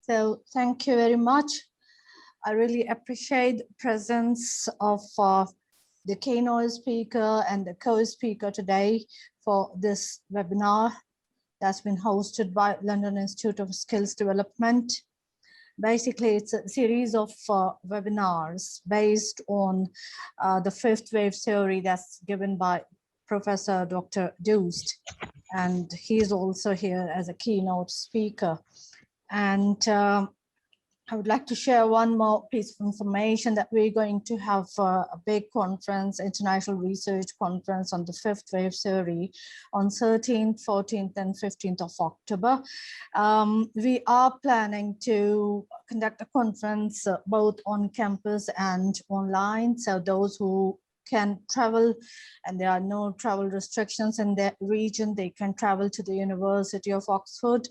So thank you very much. I really appreciate the presence of the keynote speaker and the co-speaker today for this webinar that's been hosted by London Institute of Skills Development. Basically, it's a series of webinars based on the fifth wave theory that's given by Professor Dr. Doost, and he's also here as a keynote speaker. And I would like to share one more piece of information that we're going to have a big conference, international research conference on the fifth wave theory on 13th, 14th, and 15th of October. We are planning to conduct a conference both on campus and online. So those who can travel and there are no travel restrictions in that region, they can travel to the University of Oxford,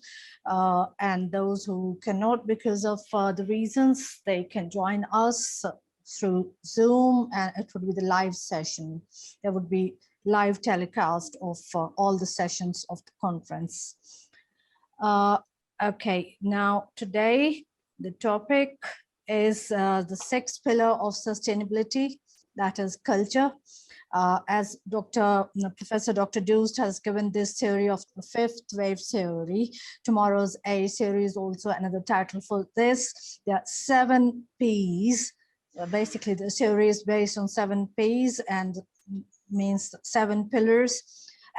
and those who cannot because of the reasons, they can join us through Zoom, and it would be the live session. There would be live telecast of all the sessions of the conference. Okay, now today the topic is the sixth pillar of sustainability, that is culture. As Professor Dr. Doost has given this theory of the fifth wave theory, tomorrow's A series also another title for this. There are 7 P's. Basically, the theory is based on 7 P's and means 7 pillars.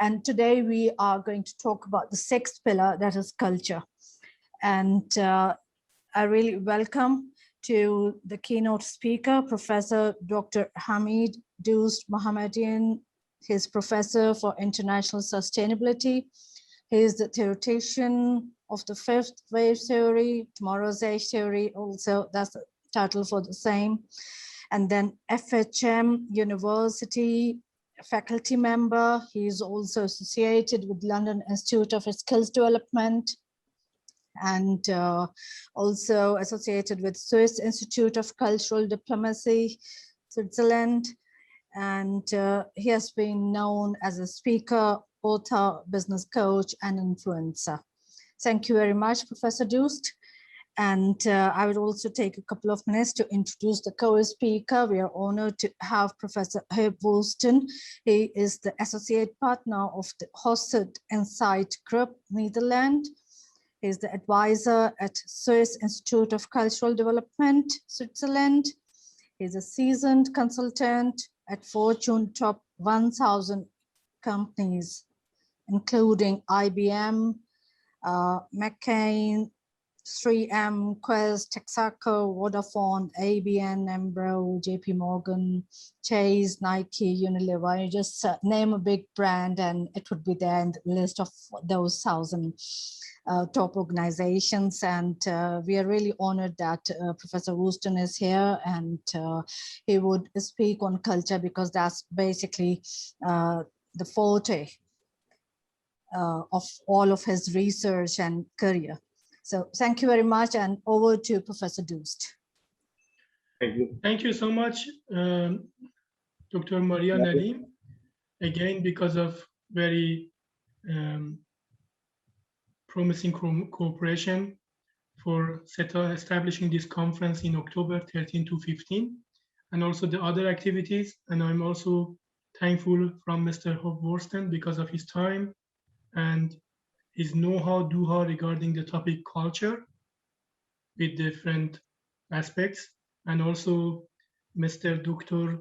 And today we are going to talk about the sixth pillar, that is culture. And I really welcome to the keynote speaker, Professor Dr. Hamid Doost Mohammedian. He's Professor for International Sustainability. He is the theoretician of the fifth wave theory, tomorrow's age theory also, that's the title for the same. And then FHM University faculty member. He is also associated with London Institute of Skills Development, and also associated with Swiss Institute of Cultural Diplomacy, Switzerland. And he has been known as a speaker, author, business coach, and influencer. Thank you very much, Professor Doost. And I would also take a couple of minutes to introduce the co-speaker. We are honored to have Professor Herb Woesten. He is the associate partner of the Hofstede Insight Group, Netherlands. He is the advisor at Swiss Institute of Cultural Development, Switzerland. He is a seasoned consultant at Fortune Top 1000 companies, including IBM, McCain, 3M, Quest, Texaco, Vodafone, ABN, Embro, JP Morgan, Chase, Nike, Unilever. You just name a big brand and it would be there in the list of those 1,000 top organizations. And we are really honored that Professor Woesten is here, and he would speak on culture because that's basically the forte of all of his research and career. So thank you very much, and over to Professor Doost. Thank you. Thank you so much, Dr. Maria Nadim. Again, because of very promising cooperation for establishing this conference in October 13 to 15, and also the other activities. And I'm also thankful from Mr. Herb Woesten because of his time and his know-how, do-how regarding the topic culture with different aspects, and also Mr. Dr.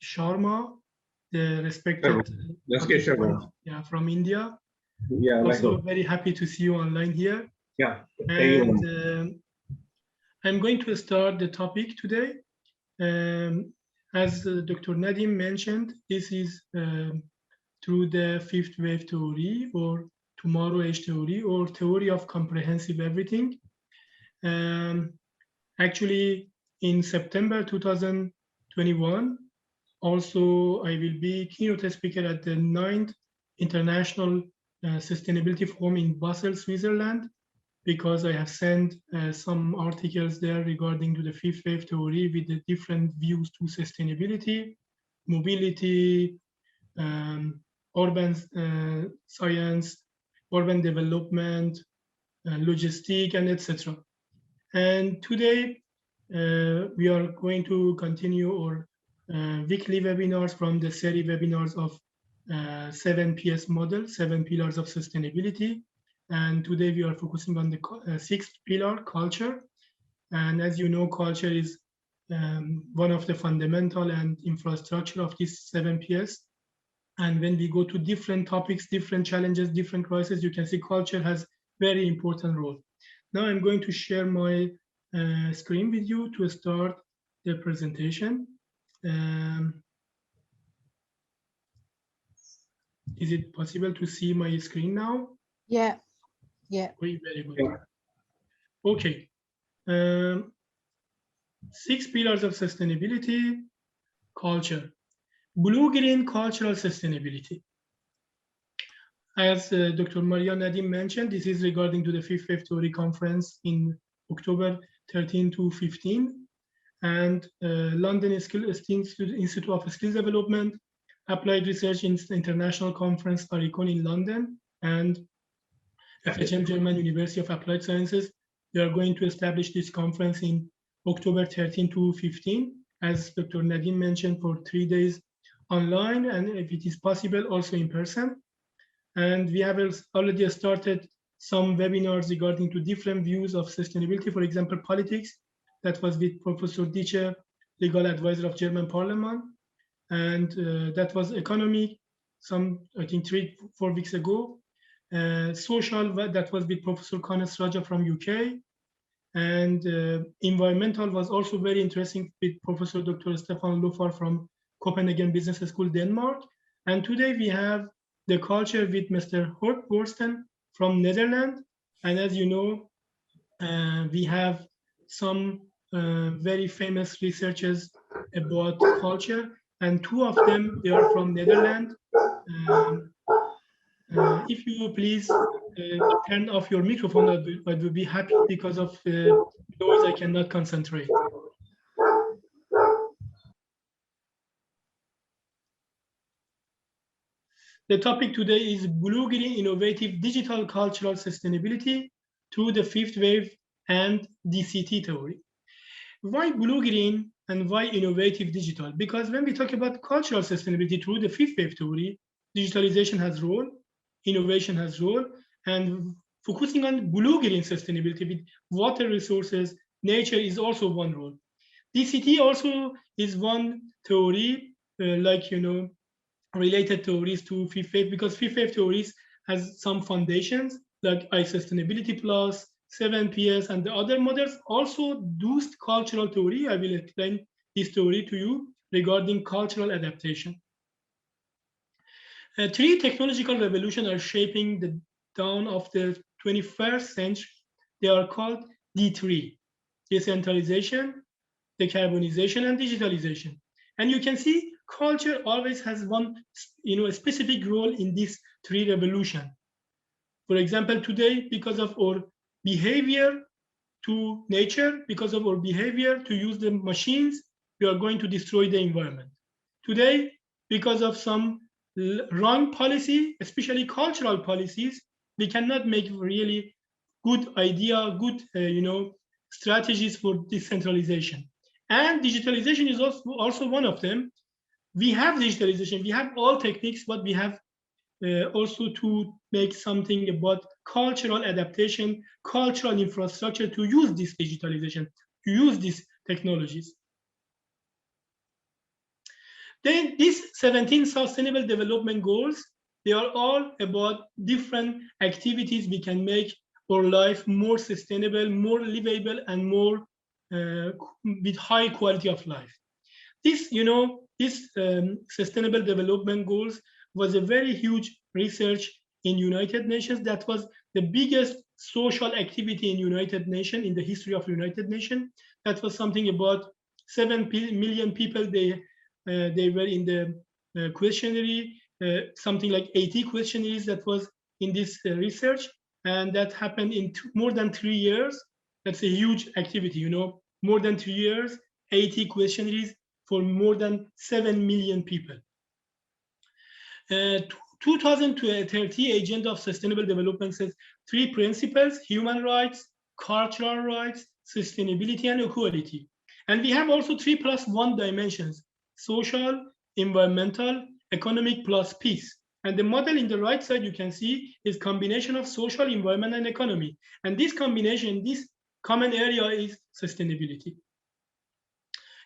Sharma, the respected from India. Yeah, also very happy to see you online here. Yeah, and I'm going to start the topic today. As Dr. Nadim mentioned, this is through the fifth wave theory, or tomorrow age theory, or theory of comprehensive everything. Actually, in September 2021, also I will be keynote speaker at the 9th International Sustainability Forum in Basel, Switzerland, because I have sent some articles there regarding to the fifth wave theory with the different views to sustainability, mobility, urban science, urban development, logistic, and etc. And today we are going to continue our weekly webinars from the series webinars of 7PS model, 7 pillars of sustainability. And today we are focusing on the sixth pillar, culture. And as you know, culture is one of the fundamental and infrastructure of this 7PS. And when we go to different topics, different challenges, different crises, you can see culture has very important role. Now I'm going to share my screen with you to start the presentation. Is it possible to see my screen now? Yeah. Very good. Okay. 6 pillars of sustainability, culture. Blue-green cultural sustainability. As Dr. Maria Nadim mentioned, this is regarding to the 5th Wave Theory Conference in October 13 to 15, and London Institute of Skills Development, Applied Research International Conference, Aricon in London, and FHM German University of Applied Sciences. They are going to establish this conference in October 13 to 15, as Dr. Nadim mentioned, for 3 days online, and if it is possible, also in person. And we have already started some webinars regarding to different views of sustainability, for example, politics. That was with Professor Diche, legal advisor of German Parliament. And that was economy, I think 3-4 weeks ago. Social, that was with Professor Kanes Raja from UK. And environmental was also very interesting with Professor Dr. Stefan Lofar from Copenhagen Business School, Denmark. And today we have the culture with Mr. Hort Borsten from Netherlands. And as you know, we have some very famous researchers about culture, and 2 of them, they are from Netherlands. If you please turn off your microphone, I would be happy, because of noise I cannot concentrate. The topic today is blue-green innovative digital cultural sustainability through the 5th wave and DCT theory. Why blue-green and why innovative digital? Because when we talk about cultural sustainability through the 5th wave theory, digitalization has role, innovation has role, and focusing on blue-green sustainability with water resources, nature is also one role. DCT also is one theory, related theories to 5th wave, because 5th wave theories has some foundations like iSustainability Plus, 7PS, and the other models also do cultural theory. I will explain this theory to you regarding cultural adaptation. 3 technological revolutions are shaping the dawn of the 21st century. They are called D3: decentralization, decarbonization, and digitalization. And you can see culture always has one, a specific role in these 3 revolutions. For example, today, because of our behavior to nature, because of our behavior to use the machines, we are going to destroy the environment. Today, because of some wrong policy, especially cultural policies, we cannot make really good idea, good strategies for decentralization. And digitalization is also one of them. We have digitalization, we have all techniques, but we have also to make something about cultural adaptation, cultural infrastructure to use this digitalization, to use these technologies. Then these 17 Sustainable Development Goals, they are all about different activities we can make our life more sustainable, more livable, and more with high quality of life. This, Sustainable Development Goals was a very huge research in United Nations. That was the biggest social activity in United Nations, in the history of United Nations. That was something about 7 million people. They were in the questionnaire, something like 80 questionnaires that was in this research. And that happened in more than 3 years. That's a huge activity, more than 3 years, 80 questionnaires for more than 7 million people. 2030 Agenda of Sustainable Development says 3 principles: human rights, cultural rights, sustainability, and equality. And we have also 3+1 dimensions: social, environmental, economic plus peace. And the model in the right side you can see is combination of social, environment, and economy. And this combination, this common area is sustainability.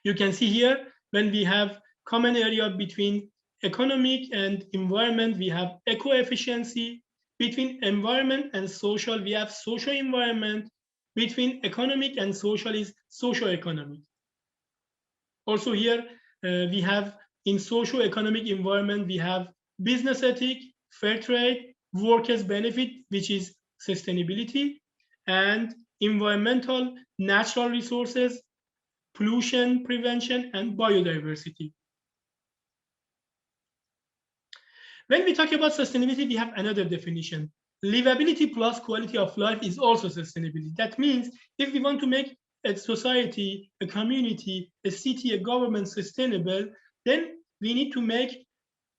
You can see here when we have common area between economic and environment, we have eco-efficiency. Between environment and social, we have social environment. Between economic and social is socio-economic. Also here, we have in socio-economic environment, we have business ethic, fair trade, workers' benefit, which is sustainability, and environmental, natural resources, pollution prevention, and biodiversity. When we talk about sustainability, we have another definition. Livability plus quality of life is also sustainability. That means if we want to make a society, a community, a city, a government sustainable, then we need to make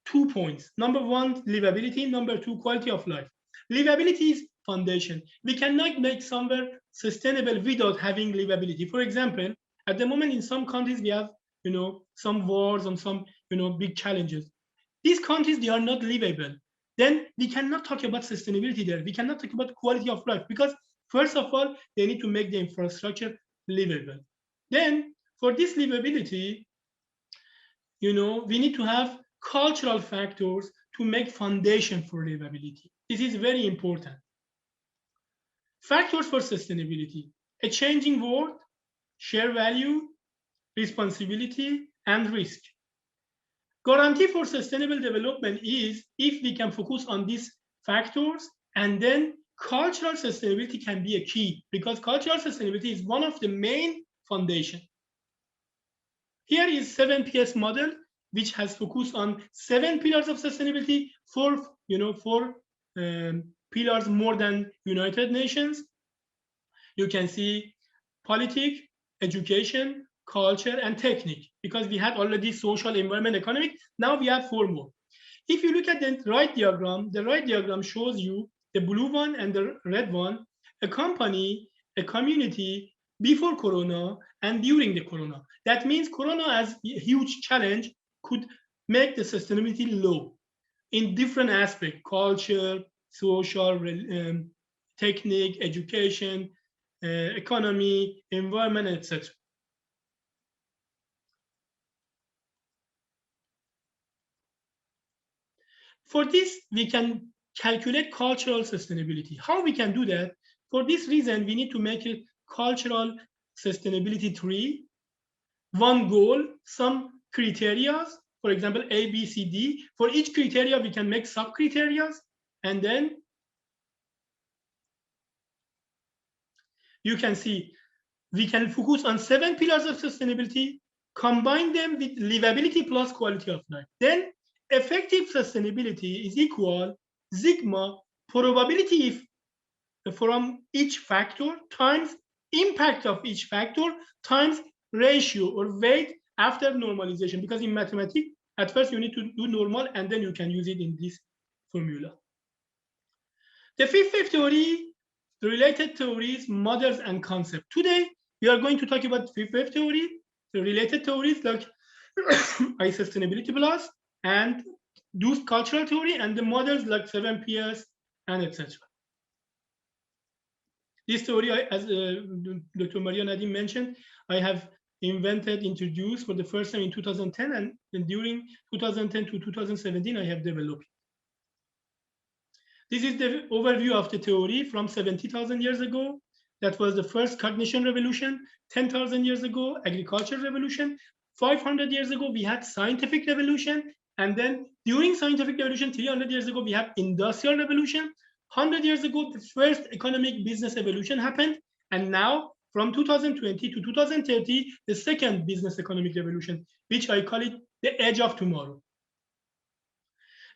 2 points. Number one, livability. Number two, quality of life. Livability is foundation. We cannot make somewhere sustainable without having livability. For example, at the moment in some countries we have, some wars and some, big challenges. These countries, they are not livable. Then we cannot talk about sustainability there. We cannot talk about quality of life because first of all, they need to make the infrastructure livable. Then for this livability, we need to have cultural factors to make foundation for livability. This is very important. Factors for sustainability: a changing world, share value, responsibility, and risk. Guarantee for sustainable development is if we can focus on these factors, and then cultural sustainability can be a key because cultural sustainability is one of the main foundations. Here is 7PS model, which has focused on 7 pillars of sustainability, 4 pillars more than United Nations. You can see politics, education, culture, and technique, because we had already social, environment, economic. Now we have 4 more. If you look at the right diagram shows you the blue one and the red one, a company, a community before Corona and during the Corona. That means Corona as a huge challenge could make the sustainability low in different aspects: culture, social, technique, education, economy, environment, etc. For this, we can calculate cultural sustainability. How we can do that? For this reason, we need to make a cultural sustainability tree. One goal, some criteria, for example, A, B, C, D. For each criteria, we can make sub-criteria, and then you can see we can focus on 7 pillars of sustainability, combine them with livability plus quality of life. Then effective sustainability is equal sigma probability if from each factor times impact of each factor times ratio or weight after normalization. Because in mathematics, at first you need to do normal and then you can use it in this formula. The fifth theory, the related theories, models, and concepts. Today, we are going to talk about fifth theory, the related theories like I sustainability plus and those cultural theory, and the models like 7PS and etc. This theory, as Dr. Maria Nadim mentioned, I have introduced for the first time in 2010, and during 2010 to 2017, I have developed. This is the overview of the theory from 70,000 years ago. That was the first cognition revolution. 10,000 years ago, agricultural revolution. 500 years ago, we had scientific revolution. And then during scientific revolution, 300 years ago, we have industrial revolution. 100 years ago, the first economic business evolution happened. And now from 2020 to 2030, the second business economic revolution, which I call it the edge of tomorrow.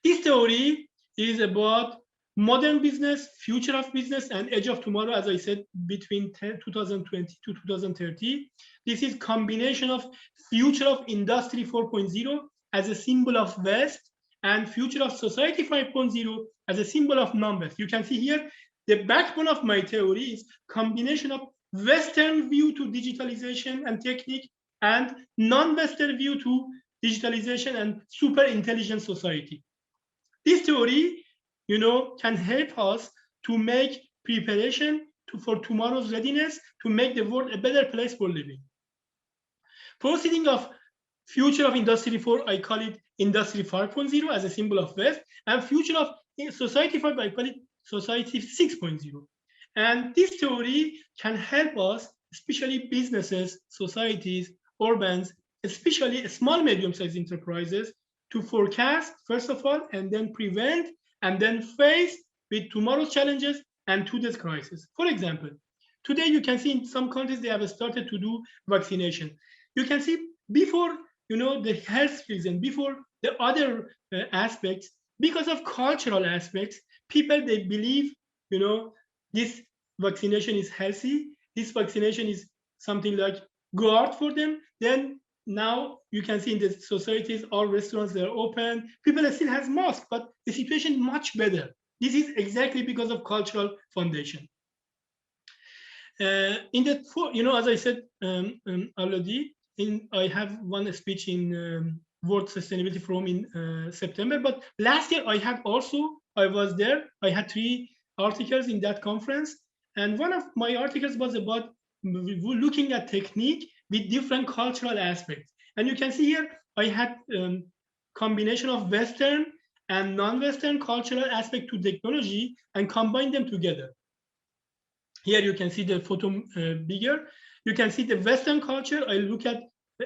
This theory is about modern business, future of business, and edge of tomorrow, as I said, between 2020 to 2030. This is combination of future of industry 4.0 as a symbol of West and future of society 5.0 as a symbol of numbers. You can see here, the backbone of my theory is combination of Western view to digitalization and technique, and non-Western view to digitalization and super intelligent society. This theory, can help us to make preparation for tomorrow's readiness to make the world a better place for living. Proceeding of future of Industry 4, I call it Industry 5.0 as a symbol of West, and future of Society 5, I call it Society 6.0. And this theory can help us, especially businesses, societies, urbans, especially small, medium-sized enterprises, to forecast, first of all, and then prevent, and then face with tomorrow's challenges and today's crisis. For example, today you can see in some countries they have started to do vaccination. You can see before, the health reason, before the other aspects, because of cultural aspects, people, they believe, this vaccination is healthy, this vaccination is something like guard for them. Then now you can see in the societies, all restaurants, they're open. People still have masks, but the situation is much better. This is exactly because of cultural foundation. As I said already, I have one speech in World Sustainability Forum in September, but last year I was there. I had 3 articles in that conference, and one of my articles was about looking at technique with different cultural aspects. And you can see here, I had combination of Western and non-Western cultural aspect to technology and combine them together. Here you can see the photo bigger. You can see the Western culture. I look at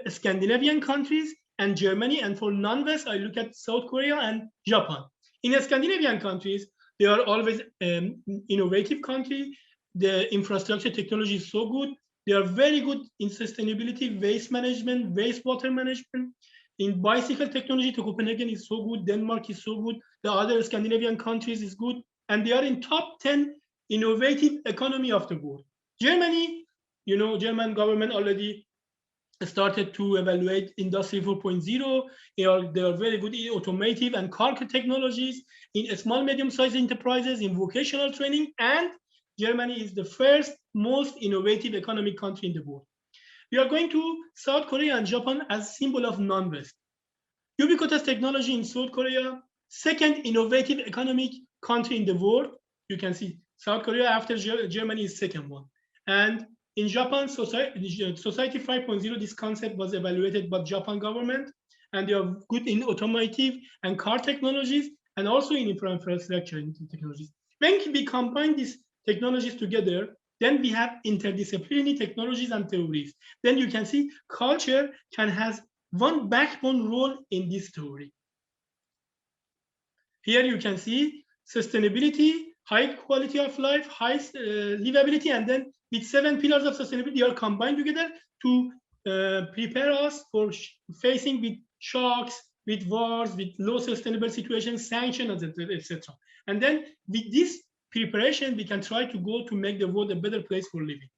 Scandinavian countries and Germany, and for non-West, I look at South Korea and Japan. In the Scandinavian countries, they are always innovative country. The infrastructure technology is so good. They are very good in sustainability, waste management, wastewater management. In bicycle technology, Copenhagen is so good. Denmark is so good. The other Scandinavian countries is good. And they are in top 10 innovative economy of the world. Germany, German government already started to evaluate Industry 4.0. They are very good in automotive and car technologies, in small, medium-sized enterprises, in vocational training, and Germany is the first most innovative economic country in the world. We are going to South Korea and Japan as symbol of non-West. Ubiquitous technology in South Korea, second innovative economic country in the world. You can see South Korea after Germany is second one. And in Japan, Society 5.0, this concept was evaluated by Japan government, and they are good in automotive and car technologies, and also in infrastructure technologies. When we combine these technologies together, then we have interdisciplinary technologies and theories. Then you can see culture can have one backbone role in this theory. Here you can see sustainability, high quality of life, high livability, and then with 7 pillars of sustainability, they are combined together to prepare us for facing with shocks, with wars, with low sustainable situations, sanctions, etc. And then with this preparation, we can try to go to make the world a better place for living.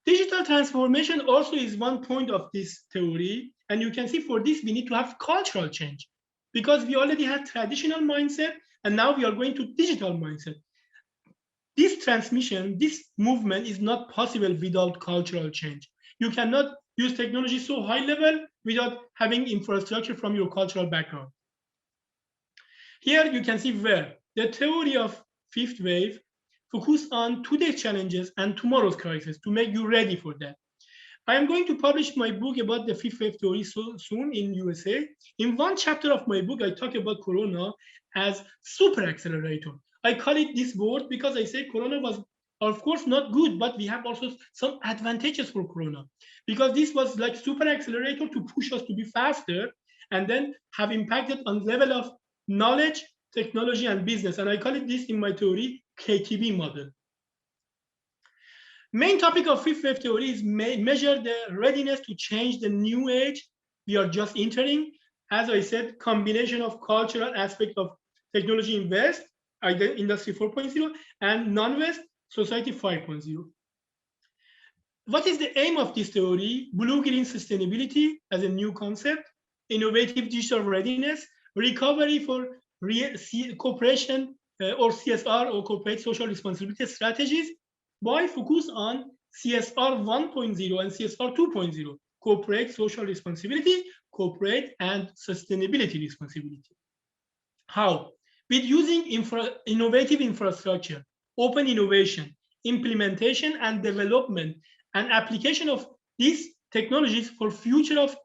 Digital transformation also is one point of this theory. And you can see for this, we need to have cultural change, because we already had traditional mindset, and now we are going to digital mindset. This transmission, this movement is not possible without cultural change. You cannot use technology so high level without having infrastructure from your cultural background. Here you can see where the theory of fifth wave focus on today's challenges and tomorrow's crisis to make you ready for that. I am going to publish my book about the fifth wave theory soon in USA. In one chapter of my book, I talk about Corona as super accelerator. I call it this word because I say Corona was, of course, not good, but we have also some advantages for Corona, because this was like super accelerator to push us to be faster, and then have impacted on level of knowledge, technology, and business. And I call it this in my theory, KTB model. Main topic of fifth wave theory is measure the readiness to change the new age we are just entering. As I said, combination of cultural aspect of technology in West, either Industry 4.0, and non-West, Society 5.0. What is the aim of this theory? Blue-green sustainability as a new concept, innovative digital readiness, recovery for cooperation or CSR or corporate social responsibility strategies, by focus on CSR 1.0 and CSR 2.0, corporate social responsibility, corporate and sustainability responsibility. How? With using innovative infrastructure, open innovation, implementation and development, and application of these technologies for future of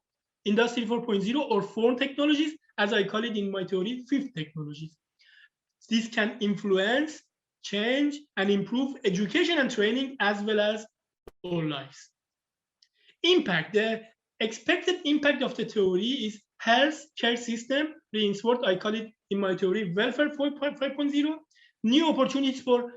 Industry 4.0 or fourth technologies, as I call it in my theory, fifth technologies. This can influence, change, and improve education and training as well as our lives. Impact. The expected impact of the theory is health care system reinforced. I call it in my theory welfare 5.0. New opportunities for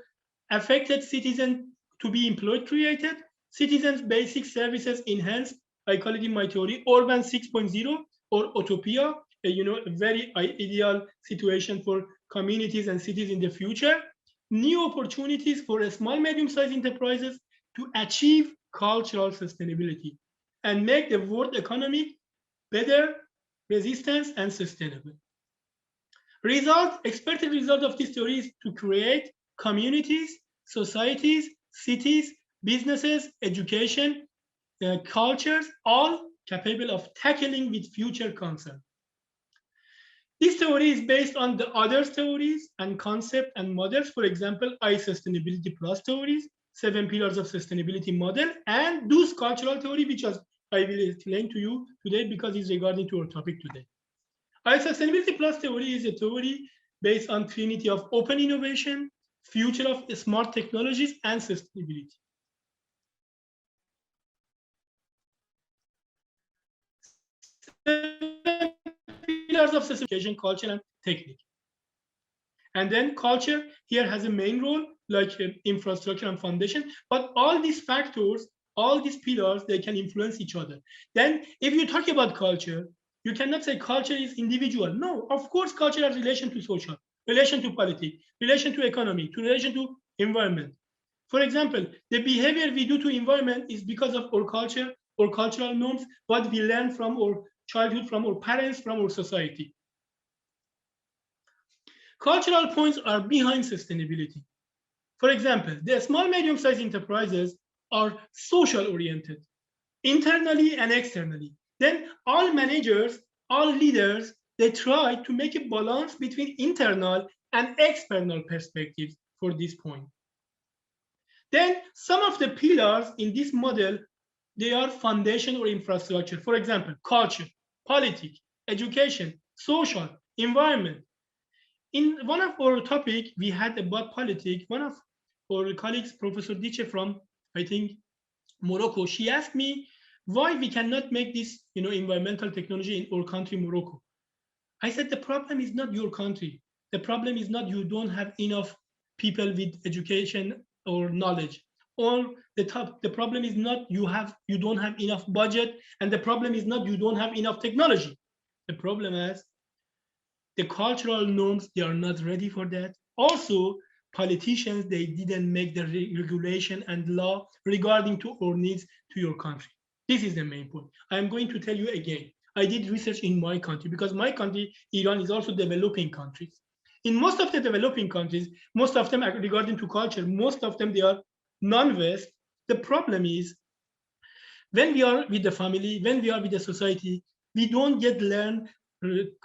affected citizens to be employed created. Citizens' basic services enhanced. I call it in my theory urban 6.0 or utopia. A very ideal situation for communities and cities in the future. New opportunities for small, medium-sized enterprises to achieve cultural sustainability and make the world economy better, resistant, and sustainable. Expected result of this theory is to create communities, societies, cities, businesses, education, cultures, all capable of tackling with future concerns. This theory is based on the other theories and concepts and models. For example, Sustainability Plus theories, 7 pillars of sustainability model, and those cultural theory, which I will explain to you today because it's regarding to our topic today. Sustainability Plus theory is a theory based on trinity of open innovation, future of smart technologies, and sustainability. Pillars of sustainability, culture, and technique. And then culture here has a main role, like infrastructure and foundation, but all these factors, all these pillars, they can influence each other. Then if you talk about culture, you cannot say culture is individual. No, of course, culture has relation to social, relation to politics, relation to economy, relation to environment. For example, the behavior we do to environment is because of our culture or cultural norms, what we learn from our childhood, from our parents, from our society. Cultural points are behind sustainability. For example, the small, medium-sized enterprises are social-oriented, internally and externally. Then all managers, all leaders, they try to make a balance between internal and external perspectives for this point. Then some of the pillars in this model, they are foundation or infrastructure. For example, culture, politics, education, social, environment. In one of our topic, we had about politics. One of our colleagues, Professor Dice from, I think, Morocco, she asked me why we cannot make this, environmental technology in our country, Morocco. I said, the problem is not your country. The problem is not you don't have enough people with education or knowledge. Or the problem is not you don't have enough budget, and the problem is not you don't have enough technology. The problem is the cultural norms, they are not ready for that. Also, politicians, they didn't make the regulation and law regarding to our needs to your country. This is the main point. I'm going to tell you again. I did research in my country because my country, Iran, is also developing countries. In most of the developing countries, most of them regarding to culture, most of them, they are non-West. The problem is when we are with the family, when we are with the society, we don't yet learn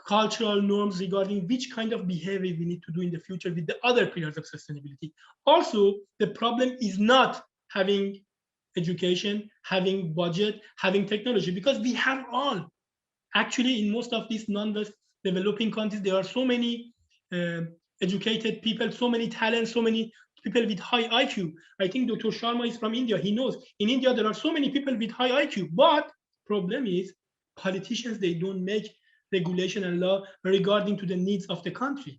cultural norms regarding which kind of behavior we need to do in the future with the other pillars of sustainability. Also, the problem is not having education, having budget, having technology, because we have all. Actually, in most of these non-West developing countries, there are so many educated people, so many talents, so many people with high IQ. I think Dr. Sharma is from India. He knows in India there are so many people with high IQ, but problem is politicians, they don't make regulation and law regarding to the needs of the country.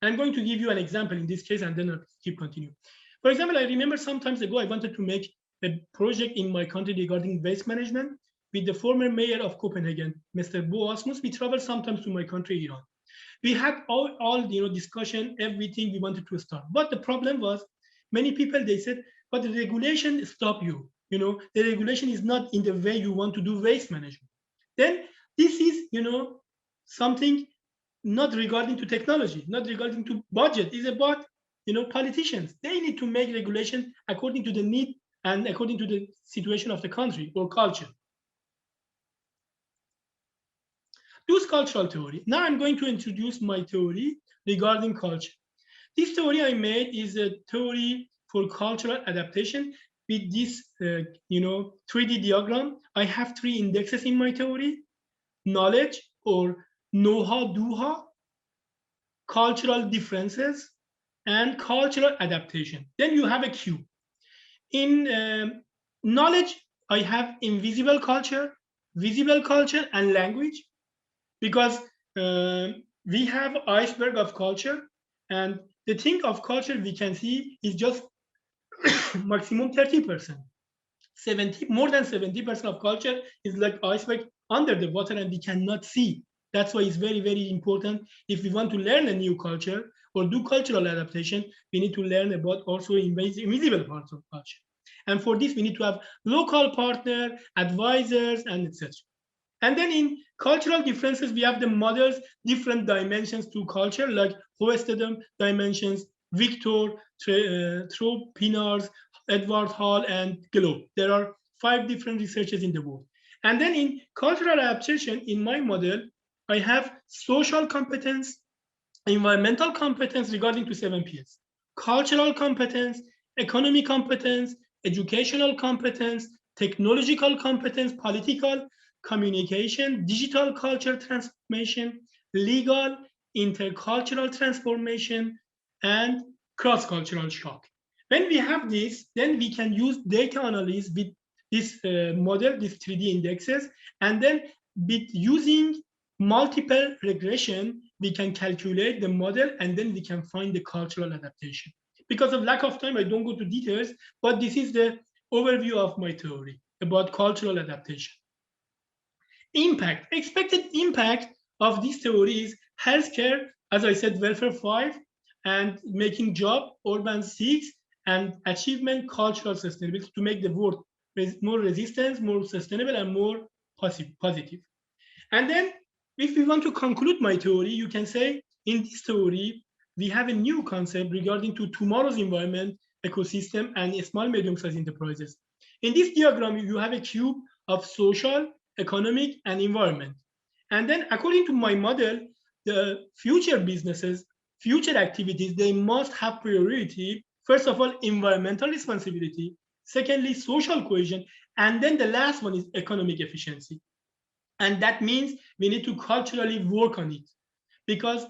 I'm going to give you an example in this case, and then I'll keep continuing. For example, I remember some times ago, I wanted to make a project in my country regarding waste management with the former mayor of Copenhagen, Mr. Bo Asmus. We travel sometimes to my country, Iran. We had all discussion, everything we wanted to start. But the problem was, many people, they said, but the regulation stop you. The regulation is not in the way you want to do waste management. Then this is, something not regarding to technology, not regarding to budget. It's about politicians. They need to make regulation according to the need and according to the situation of the country or culture. Use cultural theory. Now I'm going to introduce my theory regarding culture. This theory I made is a theory for cultural adaptation with this, 3D diagram. I have 3 indexes in my theory: knowledge or know-how, do-how, cultural differences, and cultural adaptation. Then you have a cube. In knowledge, I have invisible culture, visible culture, and language, because we have iceberg of culture, and the thing of culture we can see is just maximum 30%. More than 70% of culture is like iceberg under the water, and we cannot see. That's why it's very, very important. If we want to learn a new culture or do cultural adaptation, we need to learn about also invisible parts of culture. And for this, we need to have local partner, advisors, and etc. And then in cultural differences, we have the models, different dimensions to culture, like Hofstede dimensions, Victor, Pinars, Edward Hall, and Globe. There are 5 different researchers in the world. And then in cultural adaptation, in my model, I have social competence, environmental competence regarding to 7 Ps, cultural competence, economic competence, educational competence, technological competence, political, communication, digital culture transformation, legal, intercultural transformation, and cross-cultural shock. When we have this, then we can use data analysis with this model, these 3D indexes, and then with using multiple regression, we can calculate the model, and then we can find the cultural adaptation. Because of lack of time, I don't go to details, but this is the overview of my theory about cultural adaptation. Impact, expected impact of this theory is healthcare, as I said, welfare 5, and making job, urban 6, and achievement, cultural sustainability, to make the world more resistant, more sustainable, and more positive. And then if we want to conclude my theory, you can say in this theory, we have a new concept regarding to tomorrow's environment, ecosystem, and small medium-sized enterprises. In this diagram, you have a cube of social, economic, and environment. And then according to my model, the future businesses, future activities, they must have priority. First of all, environmental responsibility. Secondly, social cohesion. And then the last one is economic efficiency. And that means we need to culturally work on it, because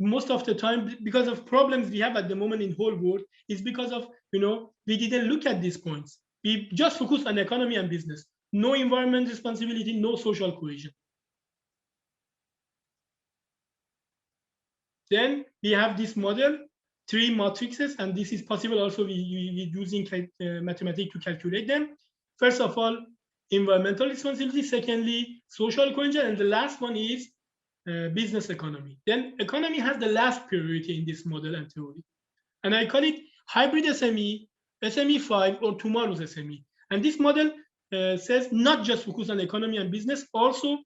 most of the time, because of problems we have at the moment in whole world, is because of, we didn't look at these points. We just focus on economy and business. No environment responsibility, no social cohesion. Then we have this model, 3 matrices, and this is possible also we using mathematics to calculate them. First of all, environmental responsibility. Secondly, social cohesion, and the last one is business economy. Then economy has the last priority in this model and theory. And I call it hybrid SME, SME5, or tomorrow's SME. And this model says not just focus on economy and business, also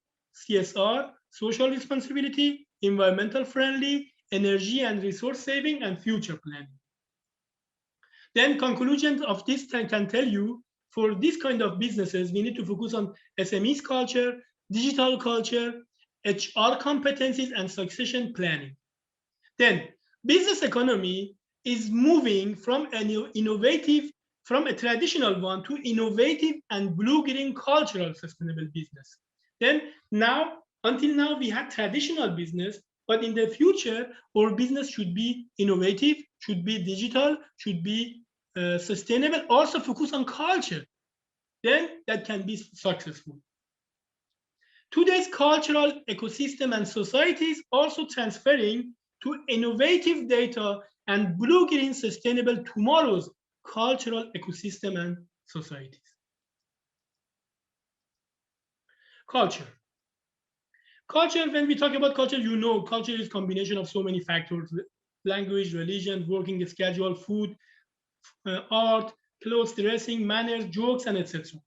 CSR, social responsibility, environmental friendly, energy and resource saving, and future planning. Then conclusions of this can tell you, for this kind of businesses, we need to focus on SMEs culture, digital culture, HR competencies, and succession planning. Then business economy is moving from from a traditional one to innovative and blue-green cultural sustainable business. Then until now, we had traditional business, but in the future, our business should be innovative, should be digital, should be sustainable, also focus on culture. Then that can be successful. Today's cultural ecosystem and society is also transferring to innovative data and blue-green sustainable tomorrow's cultural ecosystem and societies. Culture. Culture, when we talk about culture, culture is a combination of so many factors: language, religion, working schedule, food, art, clothes, dressing, manners, jokes, and etc.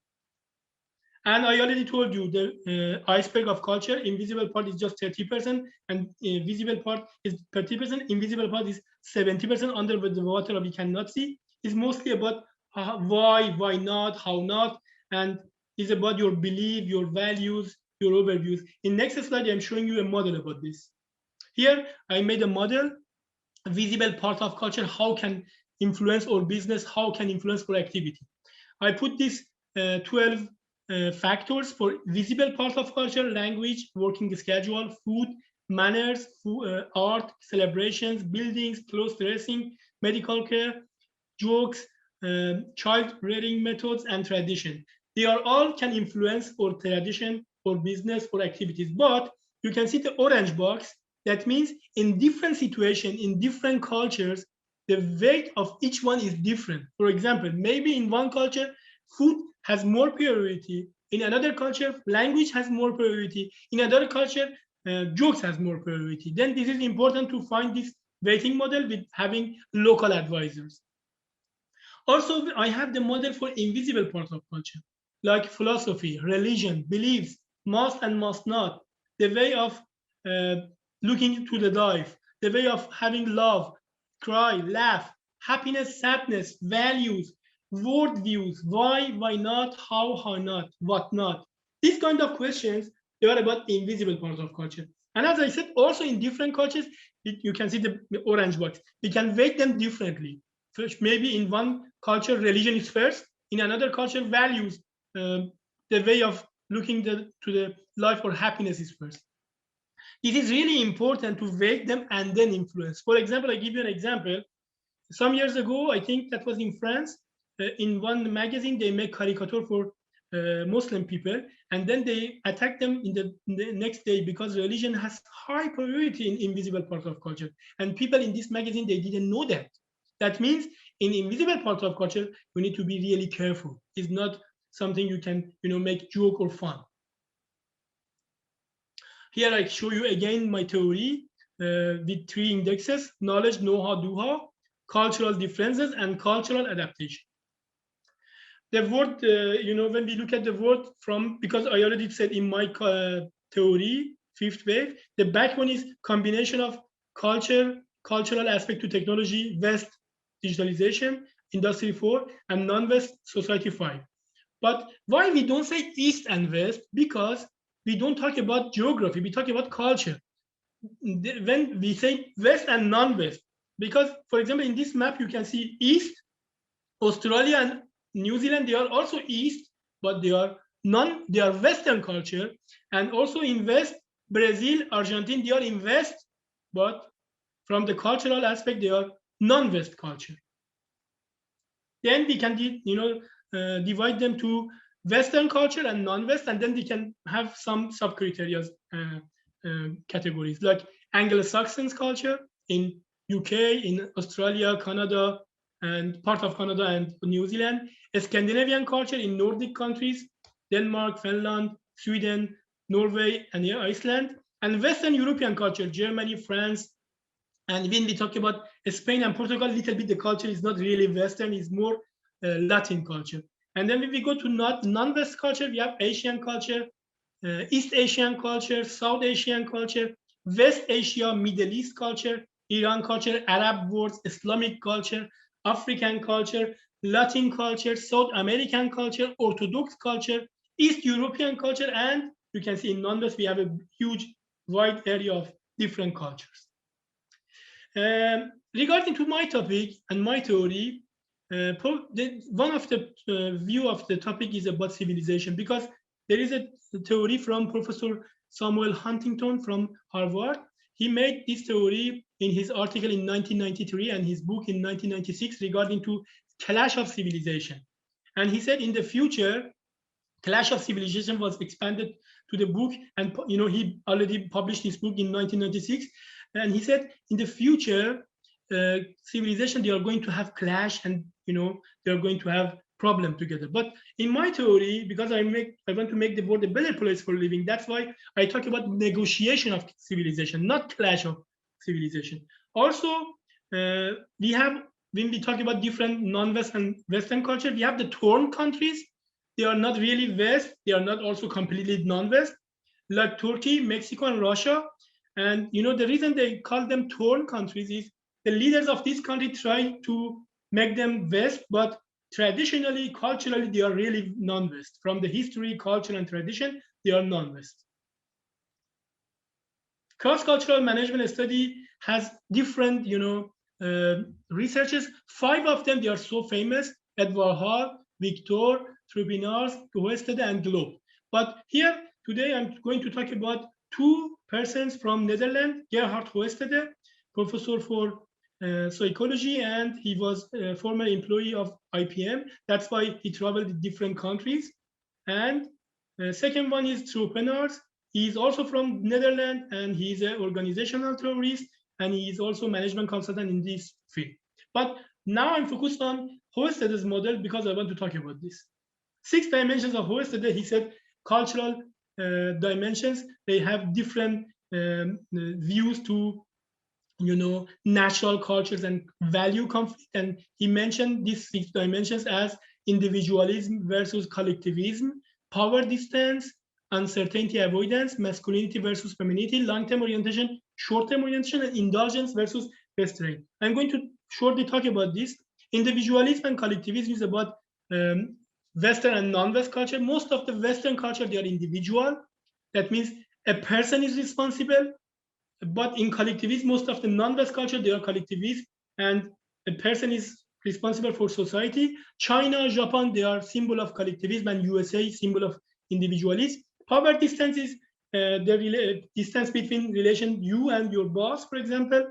And I already told you the iceberg of culture, invisible part is just 30%, and visible part is 30%, invisible part is 70% under the water we cannot see. It's mostly about why not, how not, and it's about your belief, your values, your overviews. In next slide, I'm showing you a model about this. Here, I made a model, a visible part of culture, how can influence our business, how can influence our activity. I put these 12 factors for visible part of culture: language, working schedule, food, manners, art, celebrations, buildings, clothes, dressing, medical care, jokes, child rearing methods, and tradition. They are all can influence our tradition, or business, or activities. But you can see the orange box. That means in different situations, in different cultures, the weight of each one is different. For example, maybe in one culture, food has more priority. In another culture, language has more priority. In another culture, jokes has more priority. Then this is important to find this weighting model with having local advisors. Also, I have the model for invisible part of culture, like philosophy, religion, beliefs, must and must not, the way of looking to the life, the way of having love, cry, laugh, happiness, sadness, values, worldviews, why not, how not, what not. These kind of questions, they are about the invisible part of culture. And as I said, also in different cultures, you can see the orange box. We can weight them differently. First, maybe in one culture, religion is first. In another culture, values, the way of looking to the life or happiness is first. It is really important to weight them and then influence. For example, I give you an example. Some years ago, I think that was in France, in one magazine, they make caricature for Muslim people, and then they attack them in the next day because religion has high priority in invisible part of culture. And people in this magazine, they didn't know that. That means in invisible part of culture, you need to be really careful. It's not something you can, make joke or fun. Here I show you again my theory with 3 indexes: knowledge, know-how, do-how, cultural differences, and cultural adaptation. The word, when we look at the word from, because I already said in my theory, 5th wave, the backbone is combination of cultural aspect to technology, West, digitalization, Industry 4, and non-West, Society 5. But why we don't say East and West? Because we don't talk about geography, we talk about culture. When we say West and non-West, because, for example, in this map, you can see East, Australia and New Zealand, they are also East, but they are Western culture. And also in West, Brazil, Argentina, they are in West, but from the cultural aspect, they are non-West culture. Then we can, divide them to Western culture and non-West, and then we can have some sub-criteria categories, like Anglo-Saxon culture in UK, in Australia, Canada, and part of Canada and New Zealand, Scandinavian culture in Nordic countries, Denmark, Finland, Sweden, Norway, and Iceland, and Western European culture, Germany, France, and when we talk about Spain and Portugal, a little bit the culture is not really Western, it's more Latin culture. And then when we go to non-West culture, we have Asian culture, East Asian culture, South Asian culture, West Asia, Middle East culture, Iran culture, Arab worlds, Islamic culture, African culture, Latin culture, South American culture, Orthodox culture, East European culture, and you can see in non-West we have a huge wide area of different cultures. Regarding to my topic and my theory, one of the view of the topic is about civilization, because there is a theory from Professor Samuel Huntington from Harvard. He made this theory in his article in 1993 and his book in 1996 regarding to clash of civilization. And he said in the future, clash of civilization was expanded to the book, and he already published his book in 1996. And he said in the future, civilization, they are going to have clash, and they are going to have problem together. But in my theory, because I want to make the world a better place for living, that's why I talk about negotiation of civilization, not clash of civilization. Also, we have, when we talk about different non-West and Western culture, we have the torn countries, they are not really West. They are not also completely non-West, like Turkey, Mexico, and Russia. And the reason they call them torn countries is the leaders of this country try to make them West, but traditionally, culturally, they are really non-West. From the history, culture, and tradition, they are non-West. Cross-cultural management study has different, researchers. 5 of them, they are so famous: Edward Hall, Victor, Trubinars, Hofstede, and Globe. But here, today, I'm going to talk about 2 persons from Netherlands: Gerhard Hofstede, professor for psychology, and he was a former employee of IPM. That's why he traveled to different countries. And second one is Trubinars. He is also from Netherlands, and he is an organizational theorist, and he is also management consultant in this field. But now I'm focused on Hofstede's model because I want to talk about this. 6 dimensions of Hofstede. He said cultural dimensions, they have different views to natural cultures and value conflict. And he mentioned these 6 dimensions as individualism versus collectivism, power distance, uncertainty avoidance, masculinity versus femininity, long-term orientation, short-term orientation, and indulgence versus restraint. I'm going to shortly talk about this. Individualism and collectivism is about Western and non-West culture. Most of the Western culture, they are individual. That means a person is responsible. But in collectivism, most of the non-West culture, they are collectivist, and a person is responsible for society. China, Japan, they are symbol of collectivism, and USA, symbol of individualism. Power distance is the distance between relation you and your boss, for example.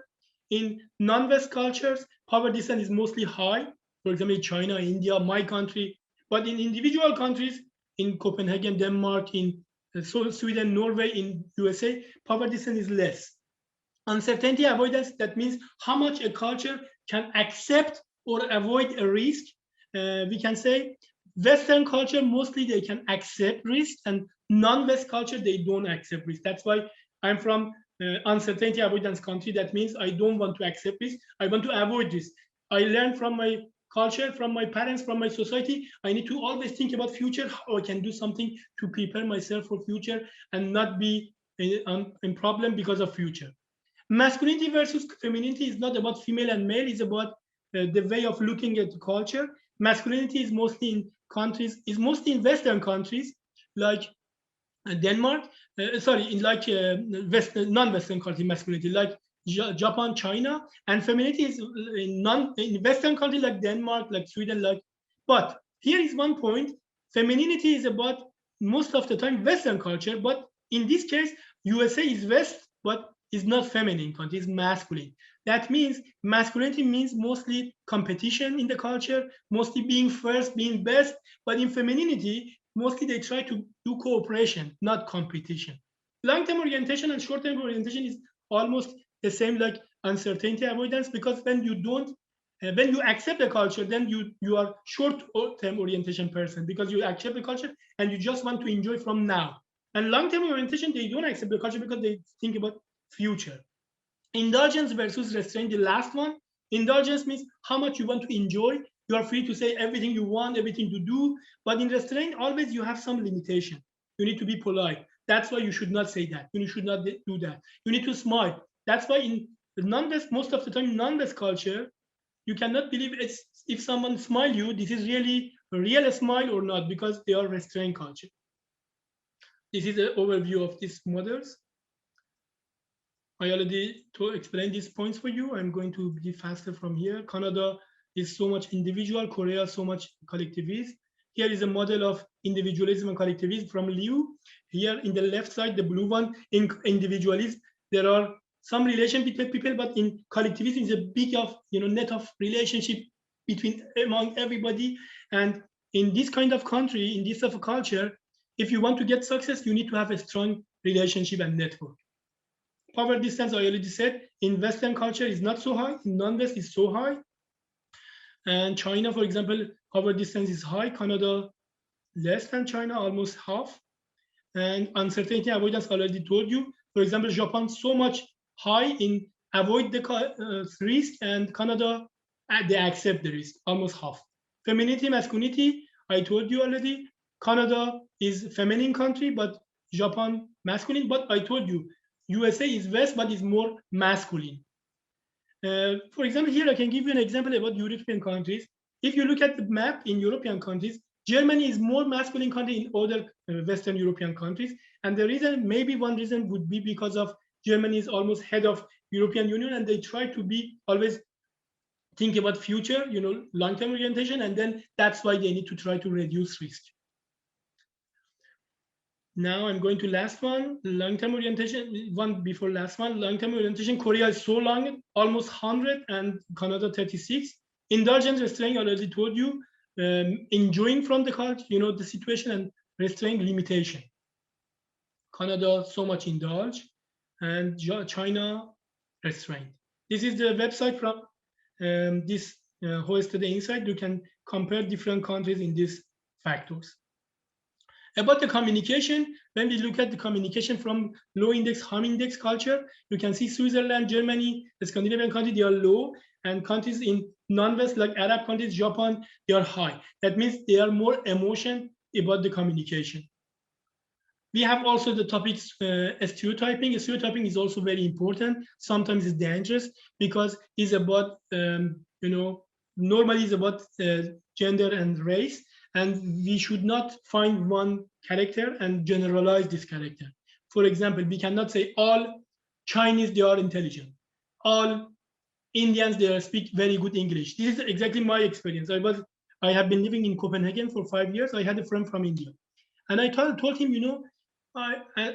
In non-West cultures, power distance is mostly high. For example, China, India, my country. But in individual countries, in Copenhagen, Denmark, in Sweden, Norway, in USA, power distance is less. Uncertainty avoidance, that means how much a culture can accept or avoid a risk. We can say Western culture, mostly they can accept risk, and non-West culture, they don't accept risk. That's why I'm from uncertainty avoidance country. That means I don't want to accept risk. I want to avoid this. I learned from my culture, from my parents, from my society. I need to always think about future, how I can do something to prepare myself for future and not be in problem because of future. Masculinity versus femininity is not about female and male. It's about the way of looking at the culture. Masculinity is mostly in countries, is mostly in Western countries like Denmark. Non-Western countries, masculinity like Japan, China, and femininity is in Western countries like Denmark, like Sweden, But here is one point: femininity is about most of the time Western culture, but in this case, USA is West, but is not feminine country, is masculine. That means masculinity means mostly competition in the culture, mostly being first, being best. But in femininity, mostly they try to do cooperation, not competition. Long-term orientation and short-term orientation is almost the same, like uncertainty avoidance, because when you accept the culture, then you are short-term orientation person, because you accept the culture and you just want to enjoy from now. And long-term orientation, they don't accept the culture because they think about future. Indulgence versus restraint, the last one. Indulgence means how much you want to enjoy. You are free to say everything you want, everything to do. But in restraint, always you have some limitation. You need to be polite. That's why you should not say that. You should not do that. You need to smile. That's why in non-West, most of the time, non-West culture, you cannot believe if someone smile you, this is really a real smile or not, because they are restrained culture. This is an overview of these models. I already explained these points for you. I'm going to be faster from here. Canada is so much individual, Korea so much collectivist. Here is a model of individualism and collectivism from Liu. Here in the left side, the blue one, in individualism, there are some relation between people, but in collectivism is a big net of relationship among everybody. And in this kind of country, in this type of culture, if you want to get success, you need to have a strong relationship and network. Power distance, I already said, in Western culture is not so high, in non-West is so high. And China, for example, power distance is high, Canada less than China, almost half. And uncertainty avoidance, I already told you. For example, Japan so much high in avoid the risk, and Canada, they accept the risk, almost half. Femininity, masculinity, I told you already. Canada is feminine country, but Japan masculine. But I told you, USA is West, but is more masculine. For example, here I can give you an example about European countries. If you look at the map in European countries, Germany is more masculine country in other Western European countries. And the reason, maybe one reason would be because of Germany is almost head of European Union, and they try to be always think about future, long-term orientation, and then that's why they need to try to reduce risk. Now I'm going to last one, long-term orientation, one before last one, long-term orientation. Korea is so long, almost 100, and Canada 36. Indulgence, restraint, I already told you, enjoying from the culture, the situation, and restraint, limitation. Canada, so much indulge, and China, restraint. This is the website from this Hofstede Insight. You can compare different countries in these factors. About the communication, when we look at the communication from low index, harm index culture, you can see Switzerland, Germany, the Scandinavian countries, they are low, and countries in non-West like Arab countries, Japan, they are high. That means they are more emotion about the communication. We have also the topics stereotyping. Stereotyping is also very important. Sometimes it's dangerous because it's about, normally it's about gender and race. And we should not find one character and generalize this character. For example, we cannot say all Chinese, they are intelligent. All Indians, they speak very good English. This is exactly my experience. I have been living in Copenhagen for 5 years. I had a friend from India. And I told him,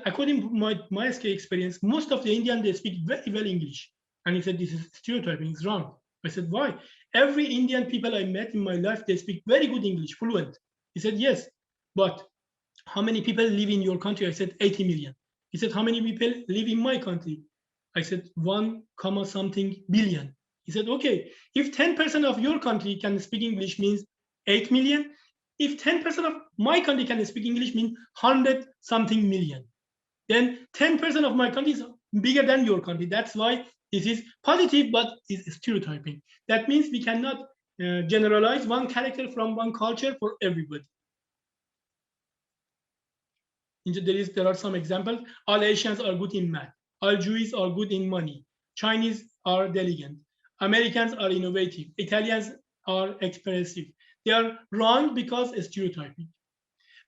according to my experience, most of the Indians, they speak very well English. And he said, this is stereotyping, it's wrong. I said, why? Every Indian people I met in my life, they speak very good English, fluent. He said, yes, but how many people live in your country? I said, 80 million. He said, how many people live in my country? I said, 1, something billion. He said, okay, if 10% of your country can speak English means 8 million. If 10% of my country can speak English means 100 something million. Then 10% of my country is bigger than your country. That's why this is positive, but it's stereotyping. That means we cannot generalize one character from one culture for everybody. There are some examples. All Asians are good in math. All Jews are good in money. Chinese are diligent. Americans are innovative. Italians are expressive. They are wrong because of stereotyping.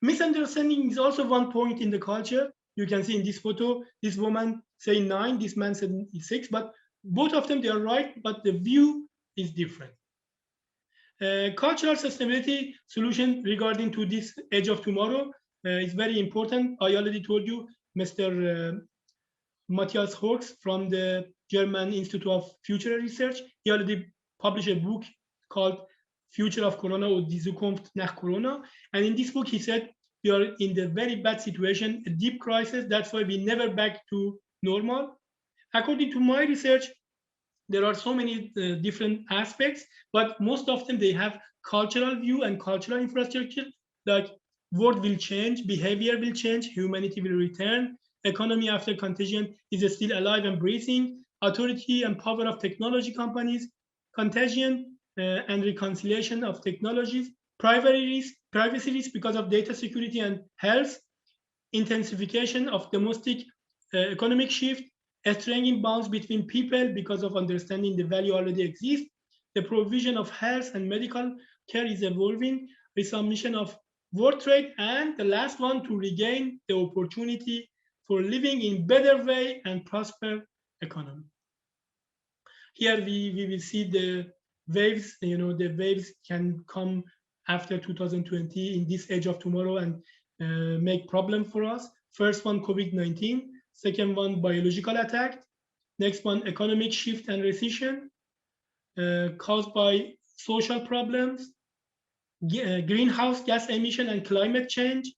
Misunderstanding is also one point in the culture. You can see in this photo, this woman saying 9, this man said 6, but both of them, they are right, but the view is different. Cultural sustainability solution regarding to this age of tomorrow is very important. I already told you, Mr. Matthias Horks from the German Institute of Future Research, he already published a book called Future of Corona or Die Zukunft nach Corona. And in this book, he said, we are in the very bad situation, a deep crisis. That's why we never back to normal. According to my research, there are so many different aspects, but most of them, they have cultural view and cultural infrastructure. Like world will change, behavior will change, humanity will return, economy after contagion is still alive and breathing, authority and power of technology companies, contagion and reconciliation of technologies, privacy risk because of data security and health, intensification of domestic economic shift, strengthening bonds between people because of understanding the value already exists, the provision of health and medical care is evolving, resumption of world trade, and the last one, to regain the opportunity for living in better way and prosper economy. Here we will see the waves, the waves can come after 2020 in this age of tomorrow and make problem for us. First one, COVID-19. Second one, biological attack. Next one, economic shift and recession caused by social problems, greenhouse gas emission and climate change,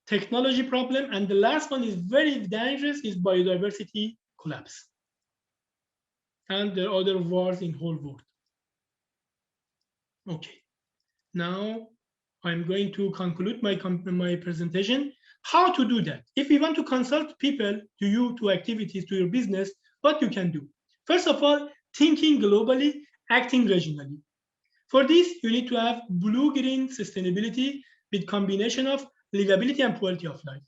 technology problem, and the last one is very dangerous, is biodiversity collapse. And there are other wars in whole world. Okay, now I'm going to conclude my presentation. How to do that? If you want to consult people, to activities, to your business, what you can do? First of all, thinking globally, acting regionally. For this, you need to have blue-green sustainability with combination of livability and quality of life.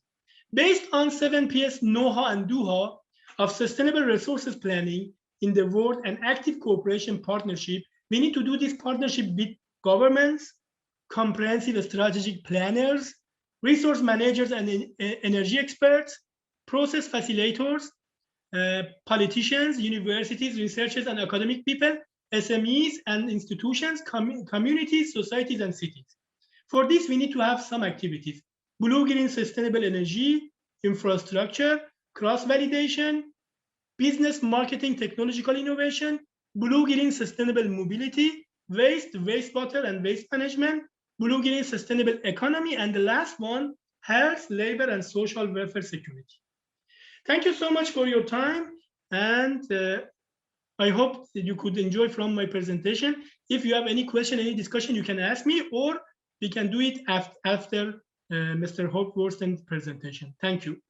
Based on 7PS know-how and do-how of sustainable resources planning in the world and active cooperation partnership, we need to do this partnership with governments, comprehensive strategic planners, resource managers and energy experts, process facilitators, politicians, universities, researchers, and academic people, SMEs and institutions, communities, societies, and cities. For this, we need to have some activities: blue-green sustainable energy, infrastructure, cross-validation, business marketing, technological innovation, blue-green sustainable mobility, waste, wastewater, and waste management, blue-green sustainable economy, and the last one, health, labor, and social welfare security. Thank you so much for your time, and I hope that you could enjoy from my presentation. If you have any question, any discussion, you can ask me, or we can do it after Mr. Hofstede's presentation. Thank you.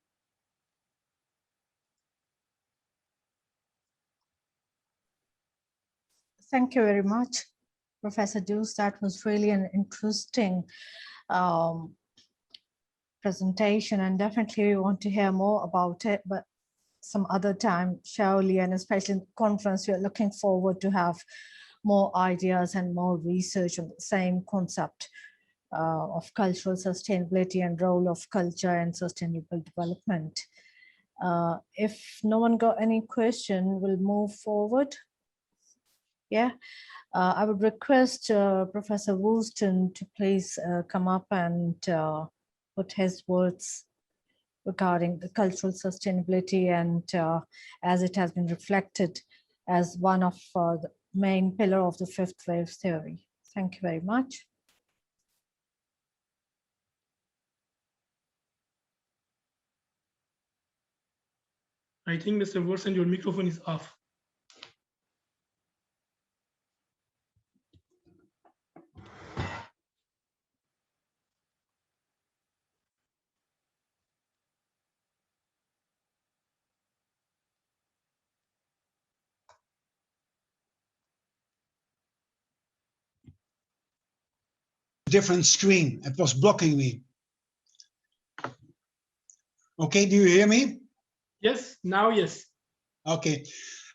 Thank you very much, Professor Deuce. That was really an interesting presentation, and definitely we want to hear more about it, but some other time, surely, and especially in the conference, we are looking forward to have more ideas and more research on the same concept of cultural sustainability and role of culture and sustainable development. If no one got any question, we'll move forward. Yeah, I would request Professor Woolston to please come up and put his words regarding the cultural sustainability and as it has been reflected as one of the main pillar of the fifth wave theory. Thank you very much. I think Mr. Woolston, your microphone is off. Different screen. It was blocking me. Okay, do you hear me? Yes, now yes. Okay.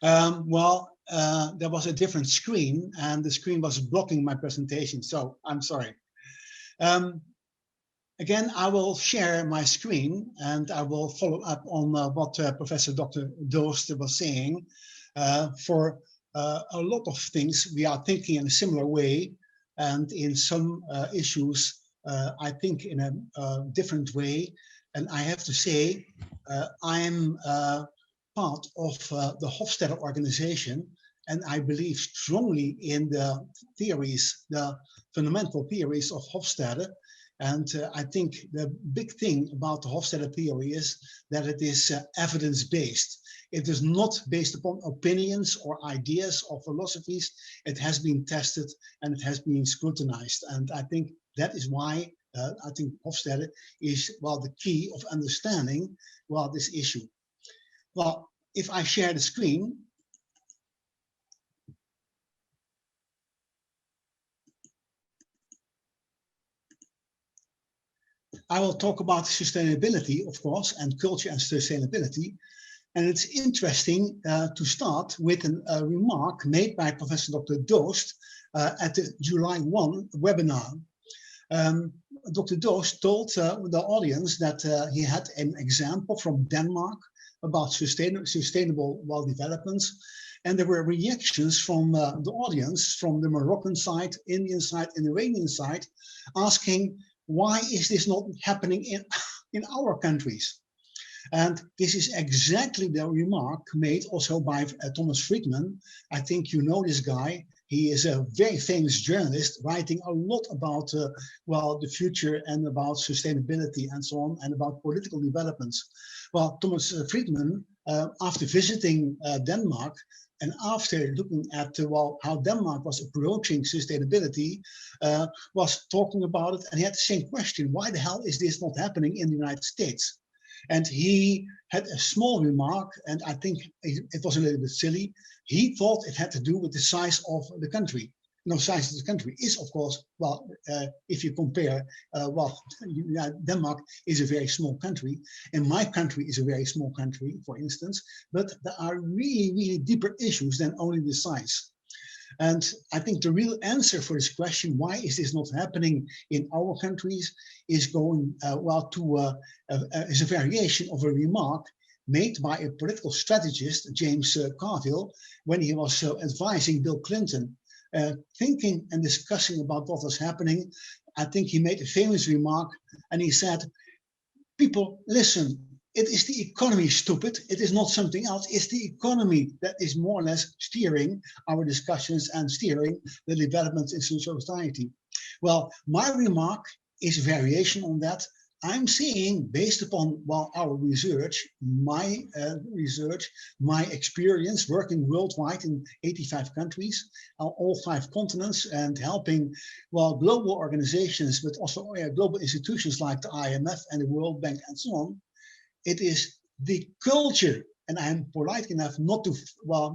There was a different screen, and the screen was blocking my presentation, so I'm sorry. Again, I will share my screen, and I will follow up on what Professor Dr. Doost was saying. For a lot of things, we are thinking in a similar way, and in some issues, I think in a different way. And I have to say, I'm part of the Hofstede organization, and I believe strongly in the theories, the fundamental theories of Hofstede. And I think the big thing about the Hofstede theory is that it is evidence-based. It is not based upon opinions or ideas or philosophies. It has been tested and it has been scrutinized. And I think that is why I think Hofstede is, well, the key of understanding, well, this issue. Well, if I share the screen, I will talk about sustainability, of course, and culture and sustainability. And it's interesting to start with a remark made by Professor Dr. Doost at the July 1 webinar. Dr. Doost told the audience that he had an example from Denmark about sustainable developments. And there were reactions from the audience, from the Moroccan side, Indian side, and Iranian side, asking, why is this not happening in our countries? And this is exactly the remark made also by Thomas Friedman. I think you know this guy. He is a very famous journalist writing a lot about well, the future and about sustainability and so on, and about political developments. Well, Thomas Friedman, after visiting Denmark and after looking at well, how Denmark was approaching sustainability, was talking about it, and he had the same question: why the hell is this not happening in the United States? And he had a small remark, and I think it was a little bit silly. He thought it had to do with the size of the country. no size of the country is, of course, well, if you compare, Denmark is a very small country, and my country is a very small country, for instance, but there are really, really deeper issues than only the size. And I think the real answer for this question, why is this not happening in our countries, is going, is a variation of a remark made by a political strategist, James Carville, when he was advising Bill Clinton, thinking and discussing about what was happening. I think he made a famous remark, and he said, people, listen, it is the economy, stupid. It is not something else. It's the economy that is more or less steering our discussions and steering the developments in society. Well, my remark is a variation on that. I'm seeing, based upon our research, my experience working worldwide in 85 countries, all 5 continents, and helping global organizations, but also global institutions like the IMF and the World Bank and so on. It is the culture, and I'm polite enough not to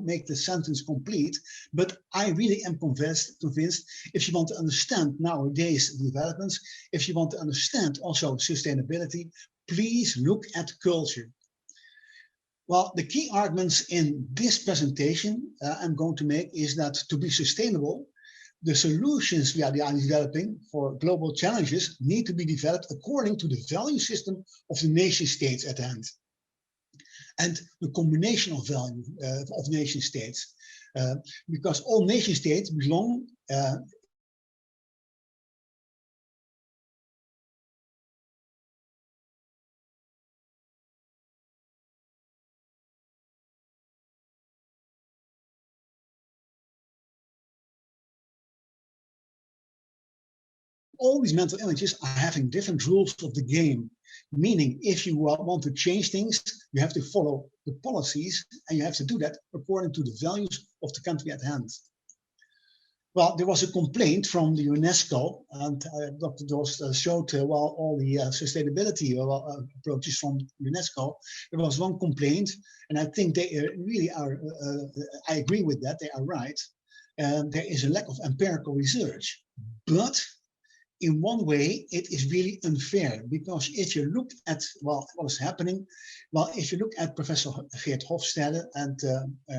make the sentence complete, but I really am convinced if you want to understand nowadays developments, if you want to understand also sustainability, please look at culture. Well, the key arguments in this presentation I'm going to make is that to be sustainable, the solutions we are developing for global challenges need to be developed according to the value system of the nation states at hand. And the combination of value of nation states, because all nation states belong all these mental images are having different rules of the game, meaning if you want to change things, you have to follow the policies, and you have to do that according to the values of the country at hand. Well, there was a complaint from the Unesco, and Dr. Dost showed all the sustainability approaches from UNESCO. There was one complaint, and I think they really are, I agree with that, they are right. There is a lack of empirical research, but in one way, it is really unfair, because if you look at what is happening, if you look at Professor Geert Hofstede, and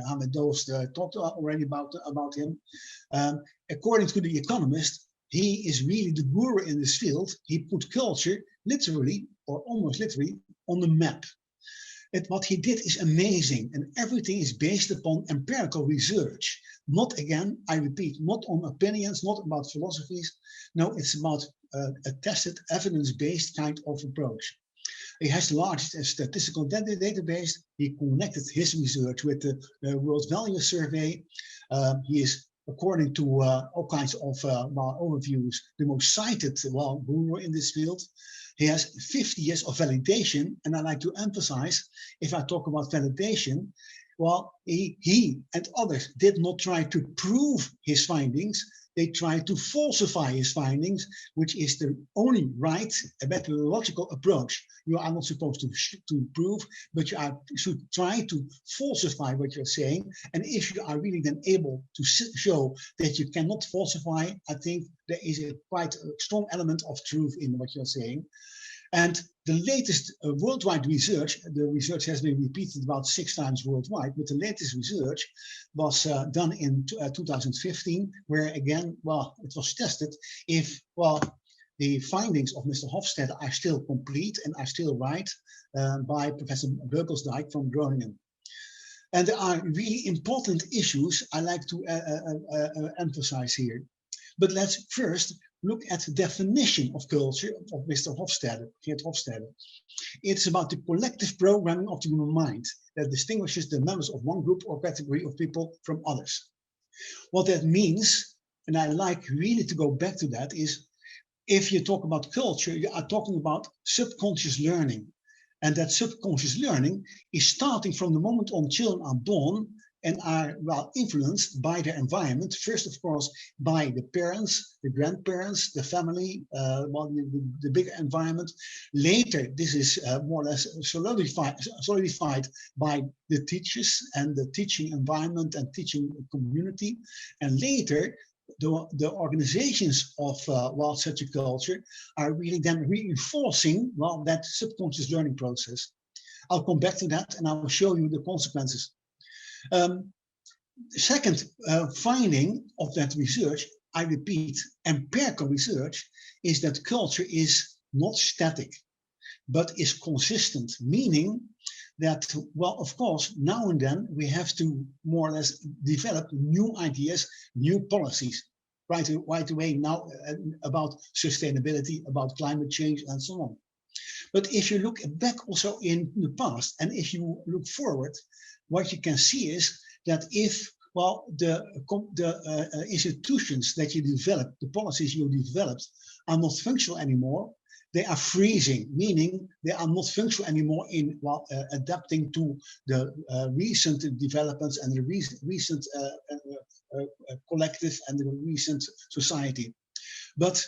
Hamid Dost talked already about him, according to The Economist, he is really the guru in this field. He put culture literally, or almost literally, on the map. What he did is amazing, and everything is based upon empirical research. Not, again, I repeat, not on opinions, not about philosophies. No, it's about a tested, evidence-based kind of approach. He has the largest statistical database. He connected his research with the World Value Survey. He is, according to all kinds of overviews, the most cited guru in this field. He has 50 years of validation, and I like to emphasize, if I talk about validation, he and others did not try to prove his findings. They tried to falsify his findings, which is the only right methodological approach. You are not supposed to prove, but you should try to falsify what you're saying. And if you are really then able to show that you cannot falsify, I think there is quite a strong element of truth in what you're saying. And the latest worldwide research, the research has been repeated about 6 times worldwide, but the latest research was done in 2015, where again, it was tested if, the findings of Mr. Hofstede are still complete and are still right by Professor Beukelsdijk from Groningen. And there are really important issues I like to emphasize here. But let's first look at the definition of culture of Mr. Hofstede, Geert Hofstede. It's about the collective programming of the human mind that distinguishes the members of one group or category of people from others. What that means, and I like really to go back to that, is if you talk about culture, you are talking about subconscious learning. And that subconscious learning is starting from the moment on children are born and are influenced by their environment. First, of course, by the parents, the grandparents, the family, the bigger environment. Later, this is more or less solidified by the teachers and the teaching environment and teaching community. And later, the organizations of well, such a culture are really then reinforcing, well, that subconscious learning process. I'll come back to that and I will show you the consequences. The second finding of that research, I repeat, empirical research, is that culture is not static, but is consistent, meaning that, well, of course, now and then we have to more or less develop new ideas, new policies, right away now about sustainability, about climate change, and so on. But if you look back also in the past, and if you look forward, what you can see is that if, well, the institutions that you develop, the policies you developed, are not functional anymore, they are freezing, meaning they are not functional anymore in, well, adapting to the recent developments and the recent collective and the recent society. But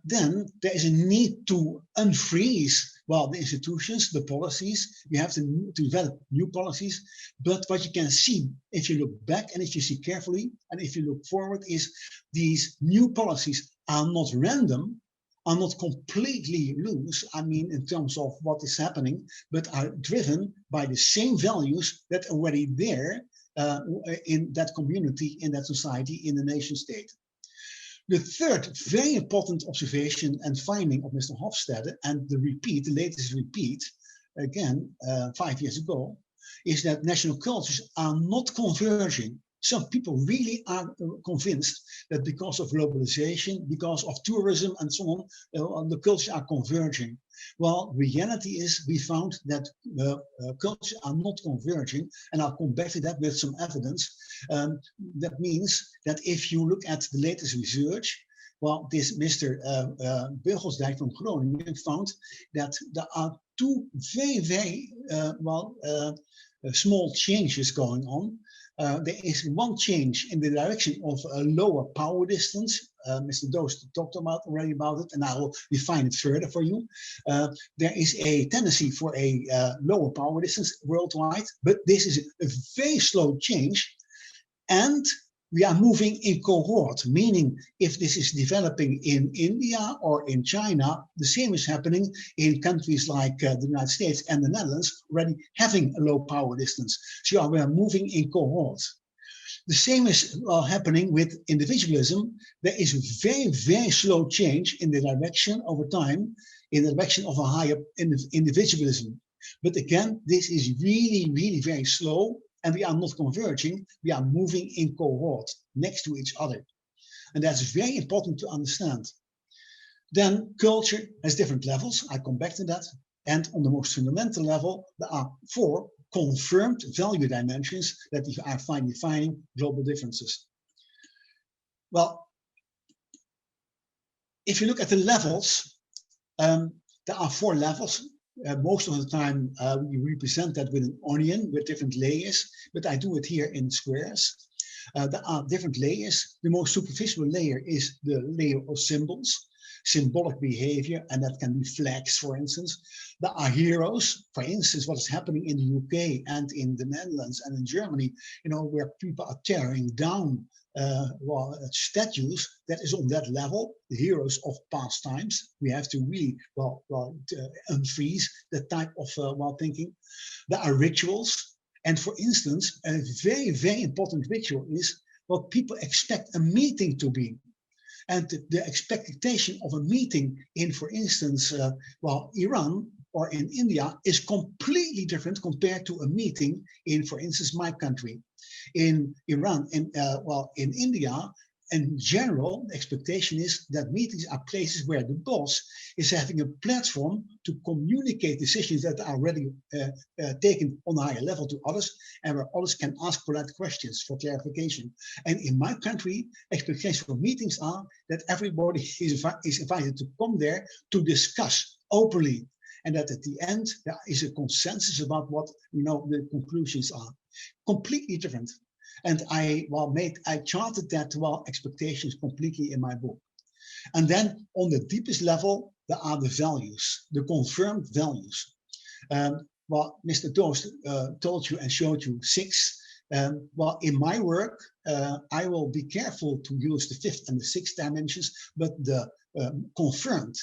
then there is a need to unfreeze, well, the institutions, the policies. You have to develop new policies. But what you can see, if you look back and if you see carefully, and if you look forward, is these new policies are not random, are not completely loose, I mean, in terms of what is happening, but are driven by the same values that are already there in that community, in that society, in the nation state. The third very important observation and finding of Mr. Hofstede, and the latest repeat, again, 5 years ago, is that national cultures are not converging. Some people really are convinced that because of globalization, because of tourism and so on, the cultures are converging. Well, reality is we found that cultures are not converging, and I'll come back to that with some evidence. That means that if you look at the latest research, well, this Mr. Beugelsdijk from Groningen found that there are two very small changes going on. There is one change in the direction of a lower power distance. Mr. Doost talked already about it, and I will define it further for you. There is a tendency for a lower power distance worldwide, but this is a very slow change, and we are moving in cohort, meaning if this is developing in India or in China, the same is happening in countries like the United States and the Netherlands, already having a low power distance. So we are moving in cohorts. The same is happening with individualism. There is a very slow change in the direction over time, in the direction of a higher individualism. But again, this is really very slow. And we are not converging, we are moving in cohort next to each other. And that's very important to understand. Then culture has different levels, I come back to that. And on the most fundamental level, there are 4 confirmed value dimensions that are defining global differences. Well, if you look at the levels, there are 4 levels. Most of the time we represent that with an onion with different layers, but I do it here in squares. There are different layers. The most superficial layer is the layer of symbols, symbolic behavior, and that can be flags, for instance. There are heroes, for instance, what is happening in the UK and in the Netherlands and in Germany, you know, where people are tearing down statues. That is on that level, the heroes of past times. We have to really unfreeze that type of thinking. There are rituals, and for instance, a very important ritual is what people expect a meeting to be. And the expectation of a meeting in, for instance, Iran or in India is completely different compared to a meeting in, for instance, my country. In Iran, in India, in general, the expectation is that meetings are places where the boss is having a platform to communicate decisions that are already taken on a higher level to others, and where others can ask polite questions for clarification. And in my country, expectations for meetings are that everybody is invited to come there to discuss openly, and that at the end there is a consensus about what the conclusions are. Completely different. And I charted that expectations completely in my book. And then on the deepest level, there are the values, the confirmed values. Mr. Doost told you and showed you 6. In my work, I will be careful to use the 5th and the 6th dimensions, but the confirmed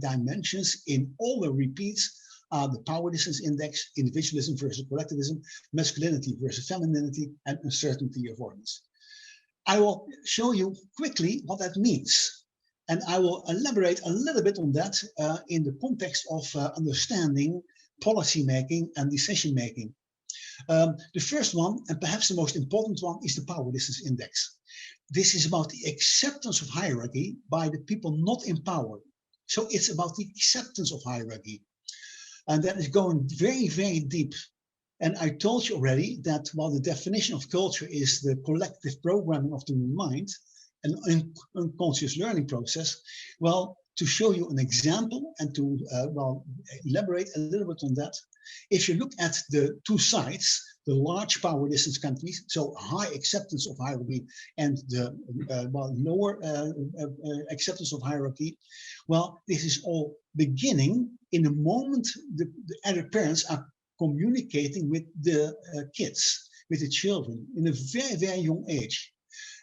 dimensions in all the repeats are the power distance index, individualism versus collectivism, masculinity versus femininity, and uncertainty avoidance. I will show you quickly what that means. And I will elaborate a little bit on that in the context of understanding policy making and decision making. The first one, and perhaps the most important one, is the power distance index. This is about the acceptance of hierarchy by the people not in power. So it's about the acceptance of hierarchy. And that is going very, very deep. And I told you already that while the definition of culture is the collective programming of the mind, an unconscious learning process, well, to show you an example and to elaborate a little bit on that, if you look at the two sides, the large power distance countries, so high acceptance of hierarchy, and the lower acceptance of hierarchy, well, this is all beginning in the moment the adult parents are communicating with the kids, with the children, in a very, very young age.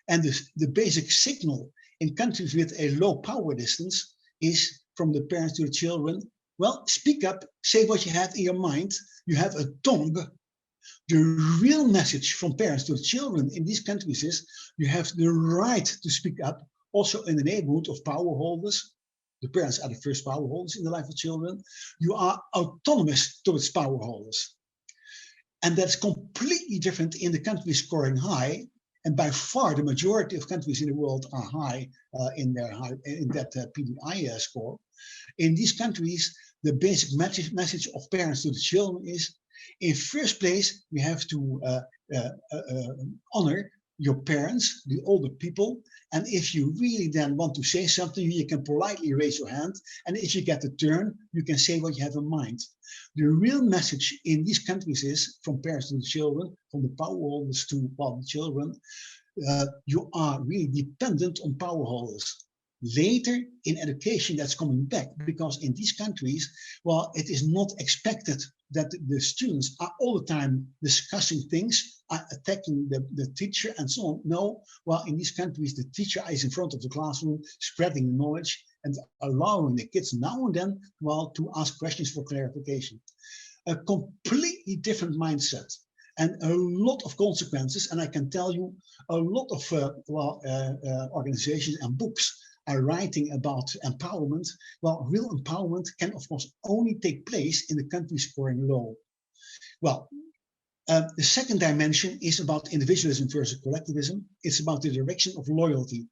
And the basic signal in countries with a low power distance is from the parents to the children, well, speak up, say what you have in your mind, you have a tongue. The real message from parents to the children in these countries is you have the right to speak up, also in the neighborhood of power holders. The parents are the first power holders in the life of children. You are autonomous towards power holders. And that's completely different in the countries scoring high. And by far, the majority of countries in the world are high in that PDI score. In these countries, the basic message of parents to the children is, in first place, we have to honor your parents, the older people. And if you really then want to say something, you can politely raise your hand. And if you get the turn, you can say what you have in mind. The real message in these countries is, from parents to the children, from the power holders to the children, you are really dependent on power holders. Later in education, that's coming back, because in these countries, well, it is not expected that the students are all the time discussing things, are attacking the teacher and so on. No, well, in these countries, the teacher is in front of the classroom, spreading knowledge and allowing the kids now and then, well, to ask questions for clarification. A completely different mindset and a lot of consequences. And I can tell you a lot of organizations and books are writing about empowerment. Well, real empowerment can, of course, only take place in the countries scoring low. Well, the second dimension is about individualism versus collectivism. It's about the direction of loyalty.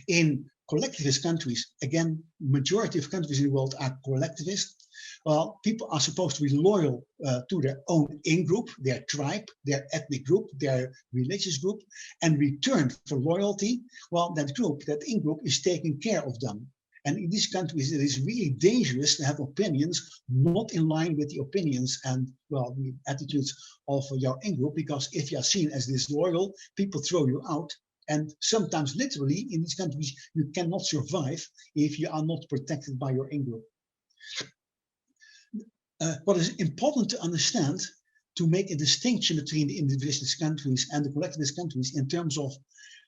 In collectivist countries, again, majority of countries in the world are collectivist. Well, people are supposed to be loyal to their own in-group, their tribe, their ethnic group, their religious group, and return for loyalty. Well, that group, that in-group, is taking care of them. And in these countries, it is really dangerous to have opinions not in line with the opinions and, well, the attitudes of your in-group, because if you are seen as disloyal, people throw you out. And sometimes, literally, in these countries, you cannot survive if you are not protected by your in-group. What is important to understand, to make a distinction between the individualist countries and the collectivist countries in terms of,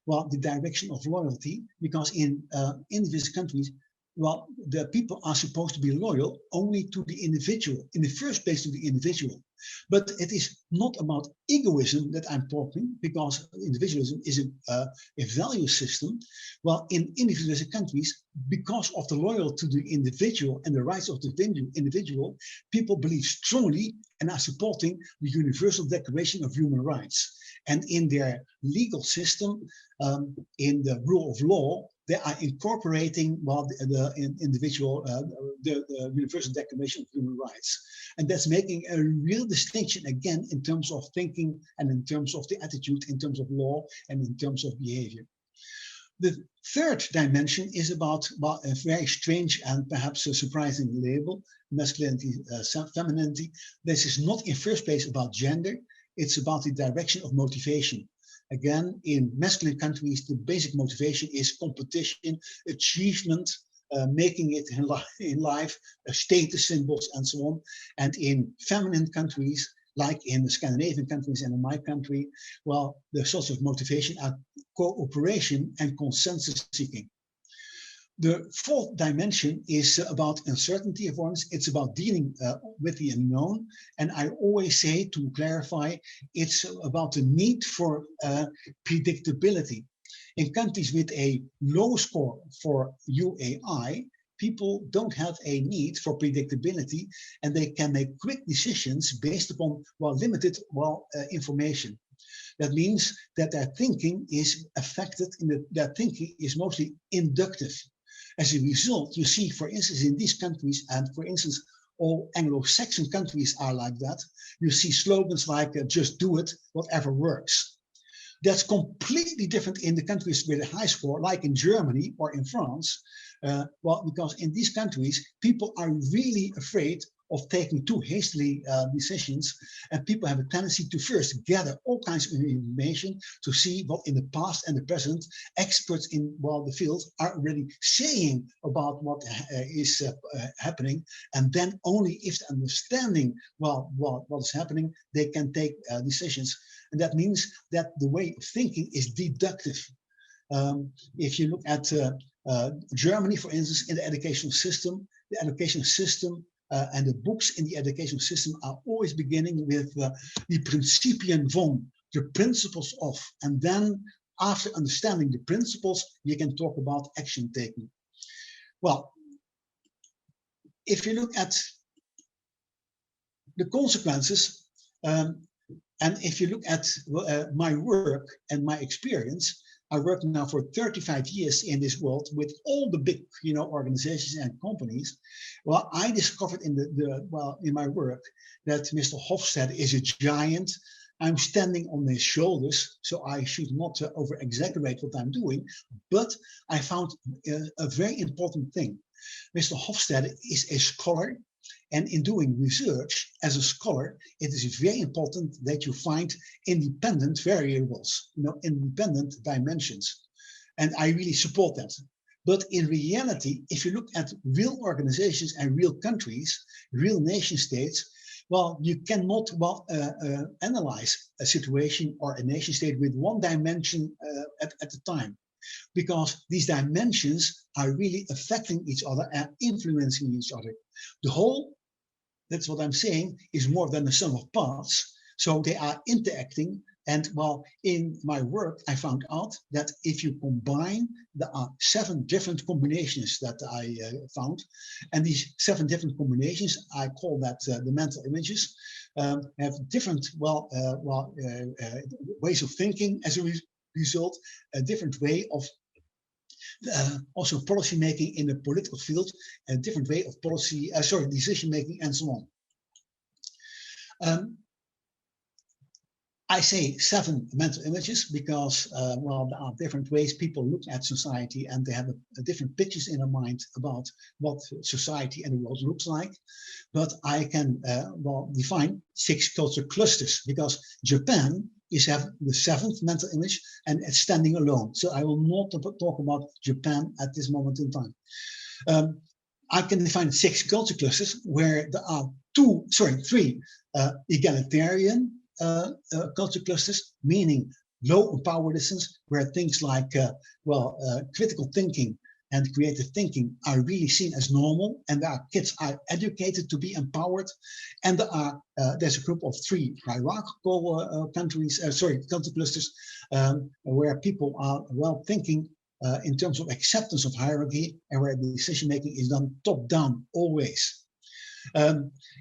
well, the direction of loyalty, because in individualist countries, well, the people are supposed to be loyal only to the individual, in the first place to the individual. But it is not about egoism that I'm talking, because individualism is a value system. Well, in individualist countries, because of the loyalty to the individual and the rights of the individual, people believe strongly and are supporting the Universal Declaration of Human Rights. And in their legal system, in the rule of law, they are incorporating, well, the Universal Declaration of Human Rights. And that's making a real distinction, again, in terms of thinking and in terms of the attitude, in terms of law and in terms of behavior. The third dimension is about, well, a very strange and perhaps a surprising label, masculinity, femininity. This is not in first place about gender. It's about the direction of motivation. Again, in masculine countries, the basic motivation is competition, achievement, making it in life, status symbols, and so on. And in feminine countries, like in the Scandinavian countries and in my country, well, the sources of motivation are cooperation and consensus seeking. The fourth dimension is about uncertainty avoidance. It's about dealing with the unknown. And I always say, to clarify, it's about the need for predictability. In countries with a low score for UAI, people don't have a need for predictability, and they can make quick decisions based upon, well, limited, information. That means that their thinking is affected, their thinking is mostly inductive. As a result, you see, for instance, in these countries, and for instance, all Anglo-Saxon countries are like that, you see slogans like, just do it, whatever works. That's completely different in the countries with a high score, like in Germany or in France. Because in these countries, people are really afraid of taking too hastily decisions, and people have a tendency to first gather all kinds of information to see what in the past and the present experts in the field are already saying about what is happening, and then only if the understanding what is happening, they can take decisions. And that means that the way of thinking is deductive. If you look at Germany, for instance, in the educational system, and the books in the educational system are always beginning with the Principien von, the principles of, and then after understanding the principles, you can talk about action taking. Well, if you look at the consequences, and if you look at my work and my experience, I work now for 35 years in this world with all the big, organizations and companies. Well, I discovered in in my work that Mr. Hofstede is a giant. I'm standing on his shoulders, so I should not over-exaggerate what I'm doing. But I found a very important thing. Mr. Hofstede is a scholar. And in doing research as a scholar, it is very important that you find independent variables, independent dimensions. And I really support that. But in reality, if you look at real organizations and real countries, real nation states, well, you cannot analyze a situation or a nation state with one dimension at a time, because these dimensions are really affecting each other and influencing each other. The whole, that's what I'm saying, is more than the sum of parts. So they are interacting. And in my work, I found out that if you combine, there are 7 different combinations that I found. And these 7 different combinations, I call that the mental images, have different ways of thinking as a result, a different way of also policy making in the political field, a different way of decision making, and so on. I say 7 mental images because, there are different ways people look at society, and they have different pictures in their mind about what society and the world looks like. But I can define 6 culture clusters, because Japan is having the 7th mental image and it's standing alone. So I will not talk about Japan at this moment in time. I can define 6 culture clusters where there are 3 egalitarian culture clusters, meaning low empoweredness, where things like critical thinking and creative thinking are really seen as normal, and our kids are educated to be empowered. And there's a group of 3 hierarchical culture clusters, where people are thinking in terms of acceptance of hierarchy, and where the decision making is done top down always.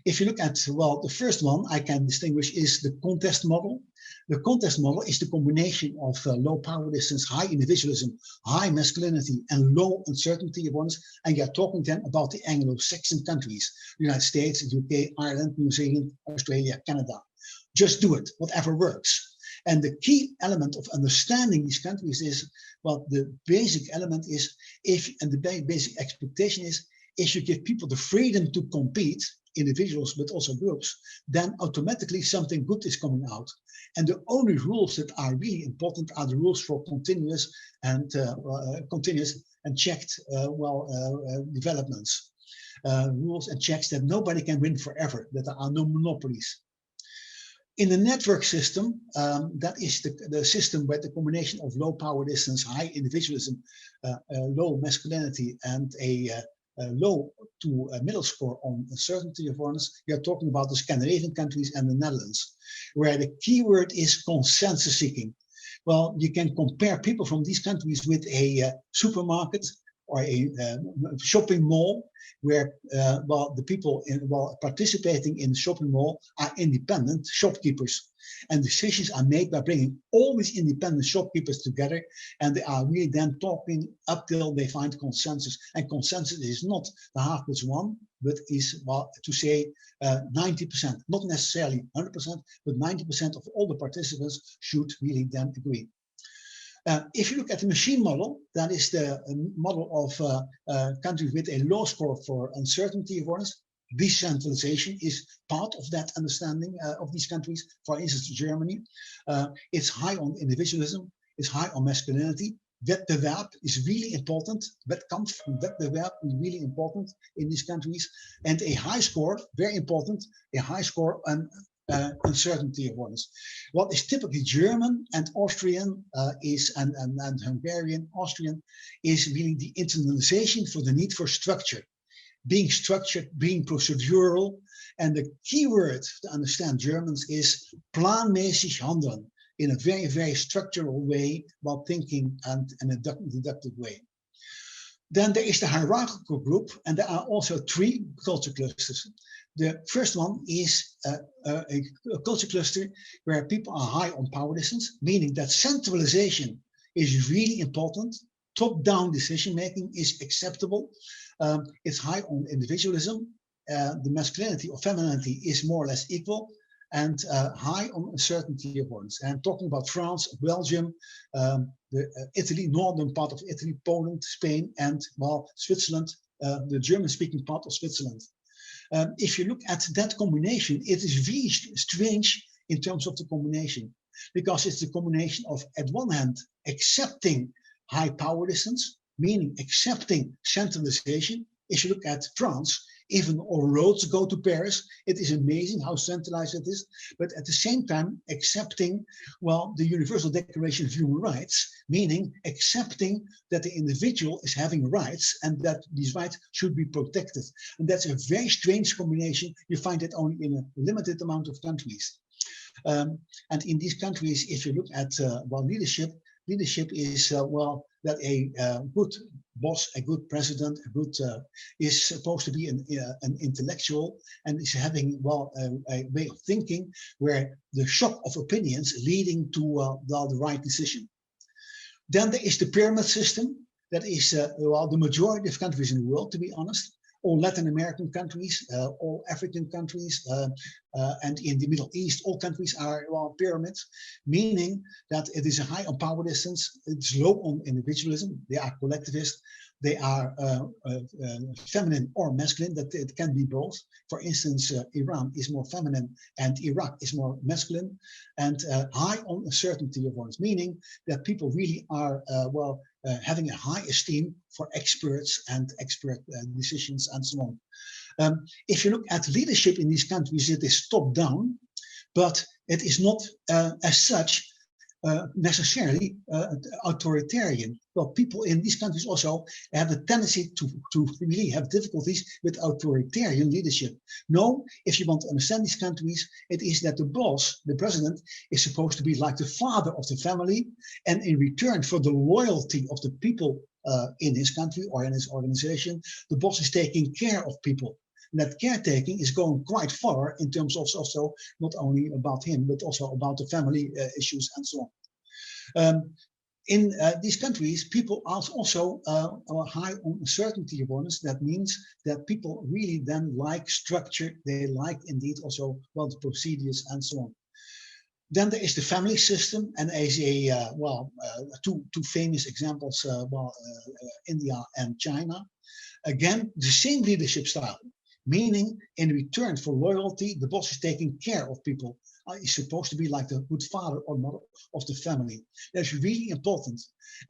If you look at, the first one I can distinguish is the contest model. The contest model is the combination of low power distance, high individualism, high masculinity, and low uncertainty avoidance. And you're talking then about the Anglo-Saxon countries, the United States, UK, Ireland, New Zealand, Australia, Canada. Just do it, whatever works. And the key element of understanding these countries is, the basic element is, the basic expectation is, if you give people the freedom to compete, individuals but also groups, then automatically something good is coming out. And the only rules that are really important are the rules for continuous and checked developments. Rules and checks that nobody can win forever, that there are no monopolies. In the network system, that is the system where the combination of low power distance, high individualism, low masculinity, and a low to middle score on certainty of awareness. We are talking about the Scandinavian countries and the Netherlands, where the keyword is consensus seeking. Well, you can compare people from these countries with a supermarket or a shopping mall, where the people participating in the shopping mall are independent shopkeepers, and decisions are made by bringing all these independent shopkeepers together, and they are really then talking up till they find consensus. And consensus is not the half plus one, but is to say 90%, not necessarily 100%, but 90% of all the participants should really then agree. If you look at the machine model, that is the model of countries with a low score for uncertainty awareness. Decentralization is part of that understanding of these countries. For instance, Germany, it's high on individualism, it's high on masculinity. Wettbewerb is really important. Wettkampf and wettbewerb is really important in these countries. And a high score, very important, a high score on uncertainty awareness. What is typically German and Austrian and Hungarian, Austrian is really the internalization for the need for structure. Being structured, being procedural, and the key word to understand Germans is planmäßig handeln, in a very, very structural way, while thinking and a deductive way. Then there is the hierarchical group, and there are also 3 culture clusters. The first one is a culture cluster where people are high on power distance, meaning that centralization is really important. Top-down decision-making is acceptable. It's high on individualism. The masculinity or femininity is more or less equal, and high on uncertainty awareness. And talking about France, Belgium, Italy, northern part of Italy, Poland, Spain, and Switzerland, the German-speaking part of Switzerland. If you look at that combination, it is really strange in terms of the combination, because it's the combination of, at one hand, accepting high power distance, meaning accepting centralization. If you look at France, even all roads go to Paris. It is amazing how centralized it is, but at the same time accepting, the Universal Declaration of Human Rights, meaning accepting that the individual is having rights and that these rights should be protected. And that's a very strange combination. You find it only in a limited amount of countries. And in these countries, if you look at leadership is that a good boss, a good president, is supposed to be an intellectual, and is having a way of thinking where the shock of opinions leading to the right decision. Then there is the pyramid system. That is the majority of countries in the world, to be honest. All Latin American countries, all African countries, and in the Middle East, all countries are pyramids, meaning that it is a high on power distance, it's low on individualism, they are collectivist, they are feminine or masculine, that it can be both. For instance, Iran is more feminine and Iraq is more masculine, and high on uncertainty awareness, meaning that people really are having a high esteem for experts and expert decisions and so on. If you look at leadership in these countries, it is top down, but it is not as such necessarily authoritarian. Well, people in these countries also have a tendency to really have difficulties with authoritarian leadership. No, if you want to understand these countries, it is that the boss, the president, is supposed to be like the father of the family, and in return for the loyalty of the people in his country or in his organization, the boss is taking care of people. And that caretaking is going quite far in terms of also not only about him, but also about the family issues and so on. In these countries, people are also high on uncertainty awareness. That means that people really then like structure. They like indeed also the procedures and so on. Then there is the family system, and as a two famous examples, India and China. Again, the same leadership style. Meaning, in return for loyalty, the boss is taking care of people. He's supposed to be like the good father or mother of the family. That's really important.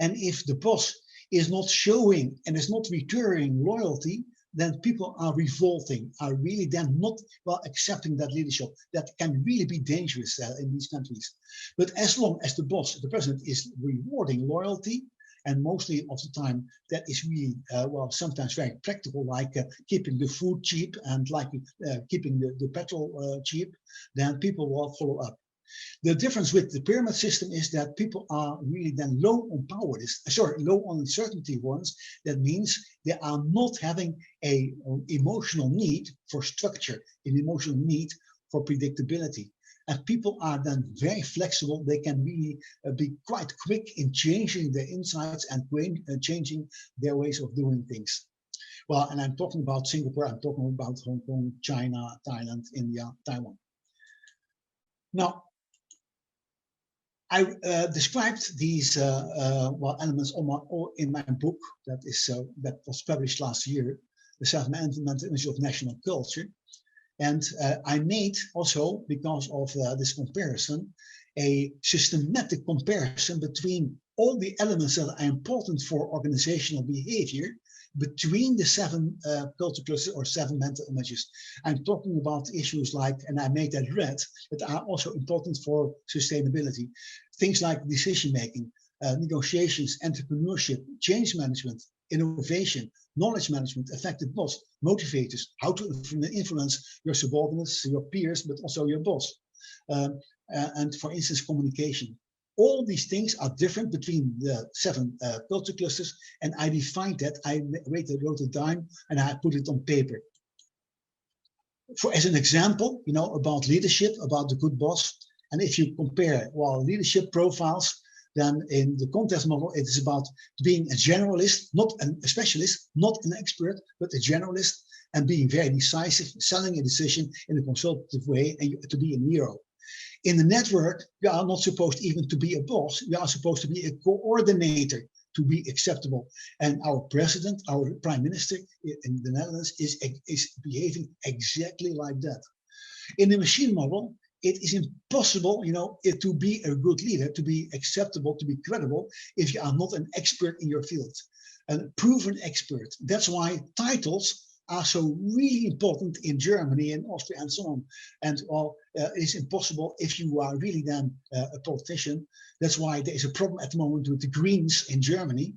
And if the boss is not showing and is not returning loyalty, then people are revolting, are really then not well accepting that leadership. That can really be dangerous in these countries. But as long as the boss, the president, is rewarding loyalty, and mostly of the time that is really well, sometimes very practical, like keeping the food cheap and like keeping the petrol cheap, then people will follow up. The difference with the pyramid system is that people are really then low on power, low on uncertainty ones. That means they are not having an emotional need for structure, an emotional need for predictability. And people are then very flexible. They can really be quite quick in changing their insights and changing their ways of doing things. Well, and I'm talking about Singapore, I'm talking about Hong Kong, China, Thailand, India, Taiwan. Now, I described these well, elements in my book that was published last year, The 7 Mental Images of National Culture. And I made also, because of this comparison, a systematic comparison between all the elements that are important for organizational behavior between the 7 culture clusters or 7 mental images. I'm talking about issues like, and I made that red, that are also important for sustainability. Things like decision-making, negotiations, entrepreneurship, change management, innovation, knowledge management, effective boss, motivators, how to influence your subordinates, your peers, but also your boss. And for instance, communication. All these things are different between the 7 culture clusters, and I defined that. I wrote it down and I put it on paper. As an example, you know, about leadership, about the good boss. And if you compare, well, leadership profiles, then in the contest model, it is about being a generalist, not a specialist, not an expert, but a generalist, and being very decisive, selling a decision in a consultative way, and to be a hero. In the network, you are not supposed even to be a boss. You are supposed to be a coordinator to be acceptable. And our president, our prime minister in the Netherlands is behaving exactly like that. In the machine model, it is impossible, you know, to be a good leader, to be acceptable, to be credible, if you are not an expert in your field, a proven expert. That's why titles are so really important in Germany and Austria and so on. And well, it's impossible if you are really then a politician. That's why there is a problem at the moment with the Greens in Germany.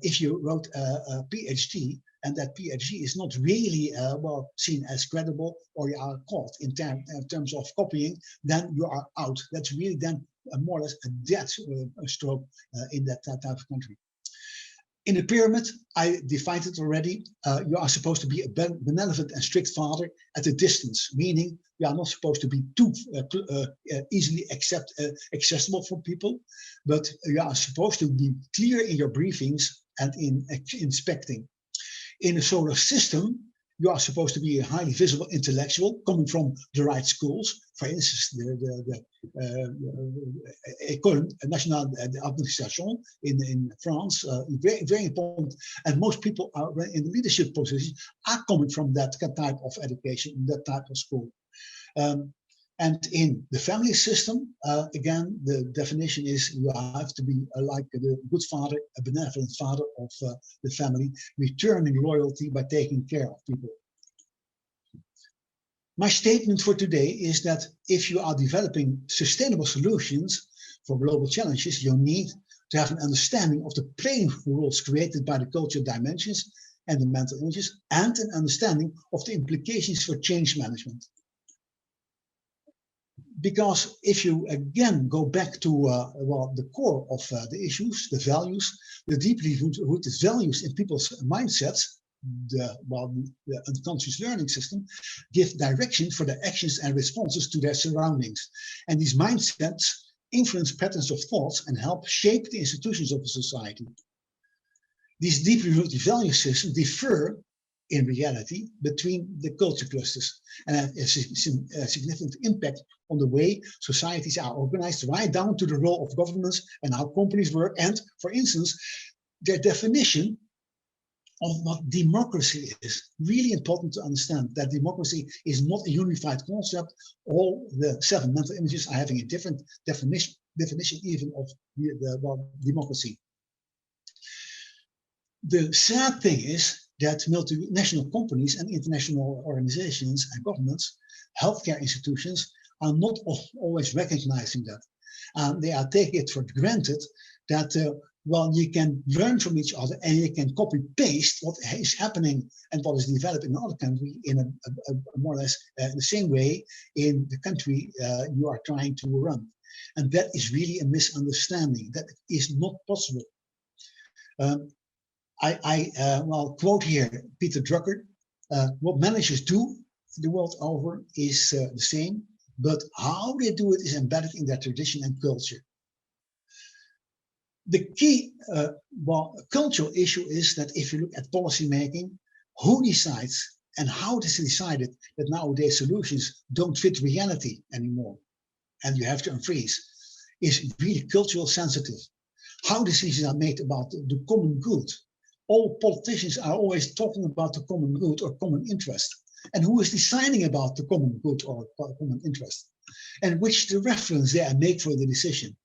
If you wrote a PhD, and that PhD is not really well seen as credible, or you are caught in terms of copying, then you are out. That's really then more or less a death stroke in that type of country. In the pyramid, I defined it already. You are supposed to be a benevolent and strict father at a distance, meaning you are not supposed to be too easily accessible for people, but you are supposed to be clear in your briefings and in inspecting. In a solar system, you are supposed to be a highly visible intellectual coming from the right schools. For instance, the École Nationale d'Administration in France, very, very important. And most people are in the leadership positions are coming from that type of education, that type of school. And in the family system, again, the definition is you have to be like the good father, a benevolent father of the family, returning loyalty by taking care of people. My statement for today is that if you are developing sustainable solutions for global challenges, you need to have an understanding of the playing rules created by the cultural dimensions and the mental images, and an understanding of the implications for change management. Because if you again go back to well, the core of the issues, the values, the deeply rooted values in people's mindsets, the unconscious learning system, give direction for their actions and responses to their surroundings. And these mindsets influence patterns of thoughts and help shape the institutions of a society. These deeply rooted value systems differ in reality between the culture clusters and have a significant impact on the way societies are organized, right down to the role of governments and how companies work, and, for instance, their definition of what democracy is. Really important to understand that democracy is not a unified concept. All the 7 mental images are having a different definition even of democracy. The sad thing is that multinational companies and international organizations and governments, healthcare institutions, are not always recognizing that. They are taking it for granted that, well, you can learn from each other and you can copy paste what is happening and what is developed in another country in a more or less the same way in the country you are trying to run. And that is really a misunderstanding. That is not possible. Well, quote here Peter Drucker, what managers do the world over is the same, but how they do it is embedded in their tradition and culture. The key cultural issue is that if you look at policy making, who decides and how it is decided that nowadays solutions don't fit reality anymore, and you have to unfreeze, is really cultural sensitive. How decisions are made about the common good. All politicians are always talking about the common good or common interest. And who is deciding about the common good or common interest? And which the reference they make for the decision.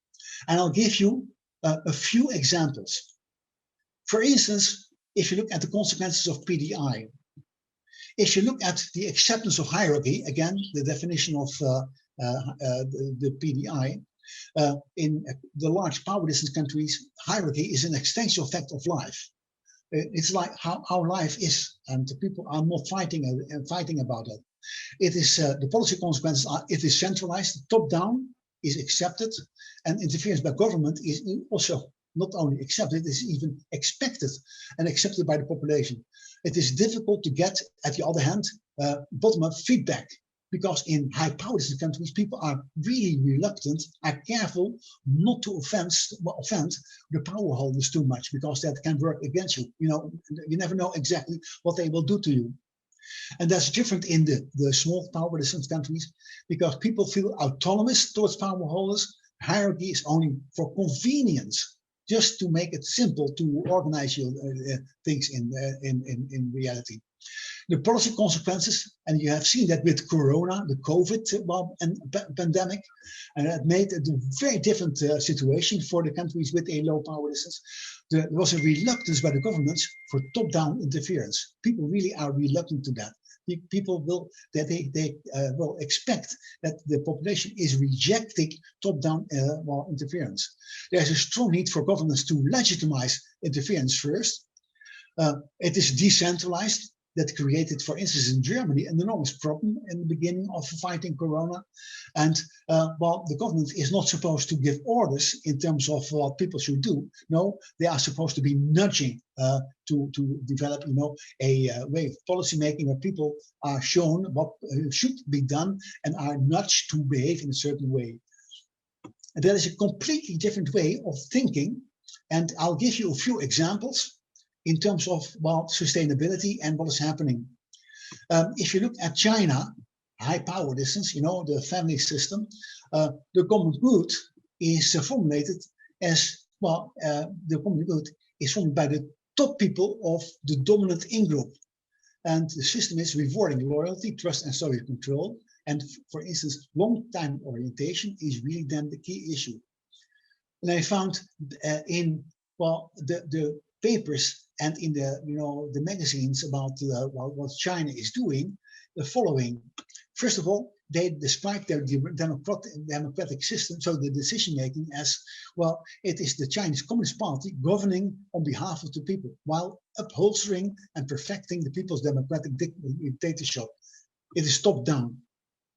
And I'll give you a few examples. For instance, if you look at the consequences of PDI, if you look at the acceptance of hierarchy, again, the definition of the PDI, in the large power distance countries, hierarchy is an essential fact of life. It's like how life is, and the people are not fighting about it. It is the policy consequences are, it is centralized, top down is accepted, and interference by government is also not only accepted, it is even expected and accepted by the population. It is difficult to get, at the other hand, bottom-up feedback, because in high power distance countries, people are really reluctant, are careful not to offend the power holders too much, because that can work against you. You know, you never know exactly what they will do to you. And that's different in the small power distance countries, because people feel autonomous towards power holders. Hierarchy is only for convenience, just to make it simple to organize your things in reality. The policy consequences, and you have seen that with Corona, the COVID pandemic, and that made it a very different situation for the countries with a low power distance. There was a reluctance by the governments for top-down interference. People really are reluctant to that. People will will expect that the population is rejecting top-down interference. There's a strong need for governments to legitimize interference first. It is decentralized. That created, for instance, in Germany, an enormous problem in the beginning of fighting Corona. And while the government is not supposed to give orders in terms of what people should do, no, they are supposed to be nudging to develop, you know, a way of policy making where people are shown what should be done and are nudged to behave in a certain way. And that is a completely different way of thinking. And I'll give you a few examples in terms of sustainability and what is happening. If you look at China, high power distance, you know, the family system, the common good is formulated as, the common good is formed by the top people of the dominant in-group. And the system is rewarding loyalty, trust, and social control. And for instance, long-time orientation is really then the key issue. And I found in, the papers and in the magazines about what China is doing, the following. First of all, they describe their democratic system, so the decision making, as well, it is the Chinese Communist Party governing on behalf of the people while upholding and perfecting the people's democratic dictatorship. It is top down,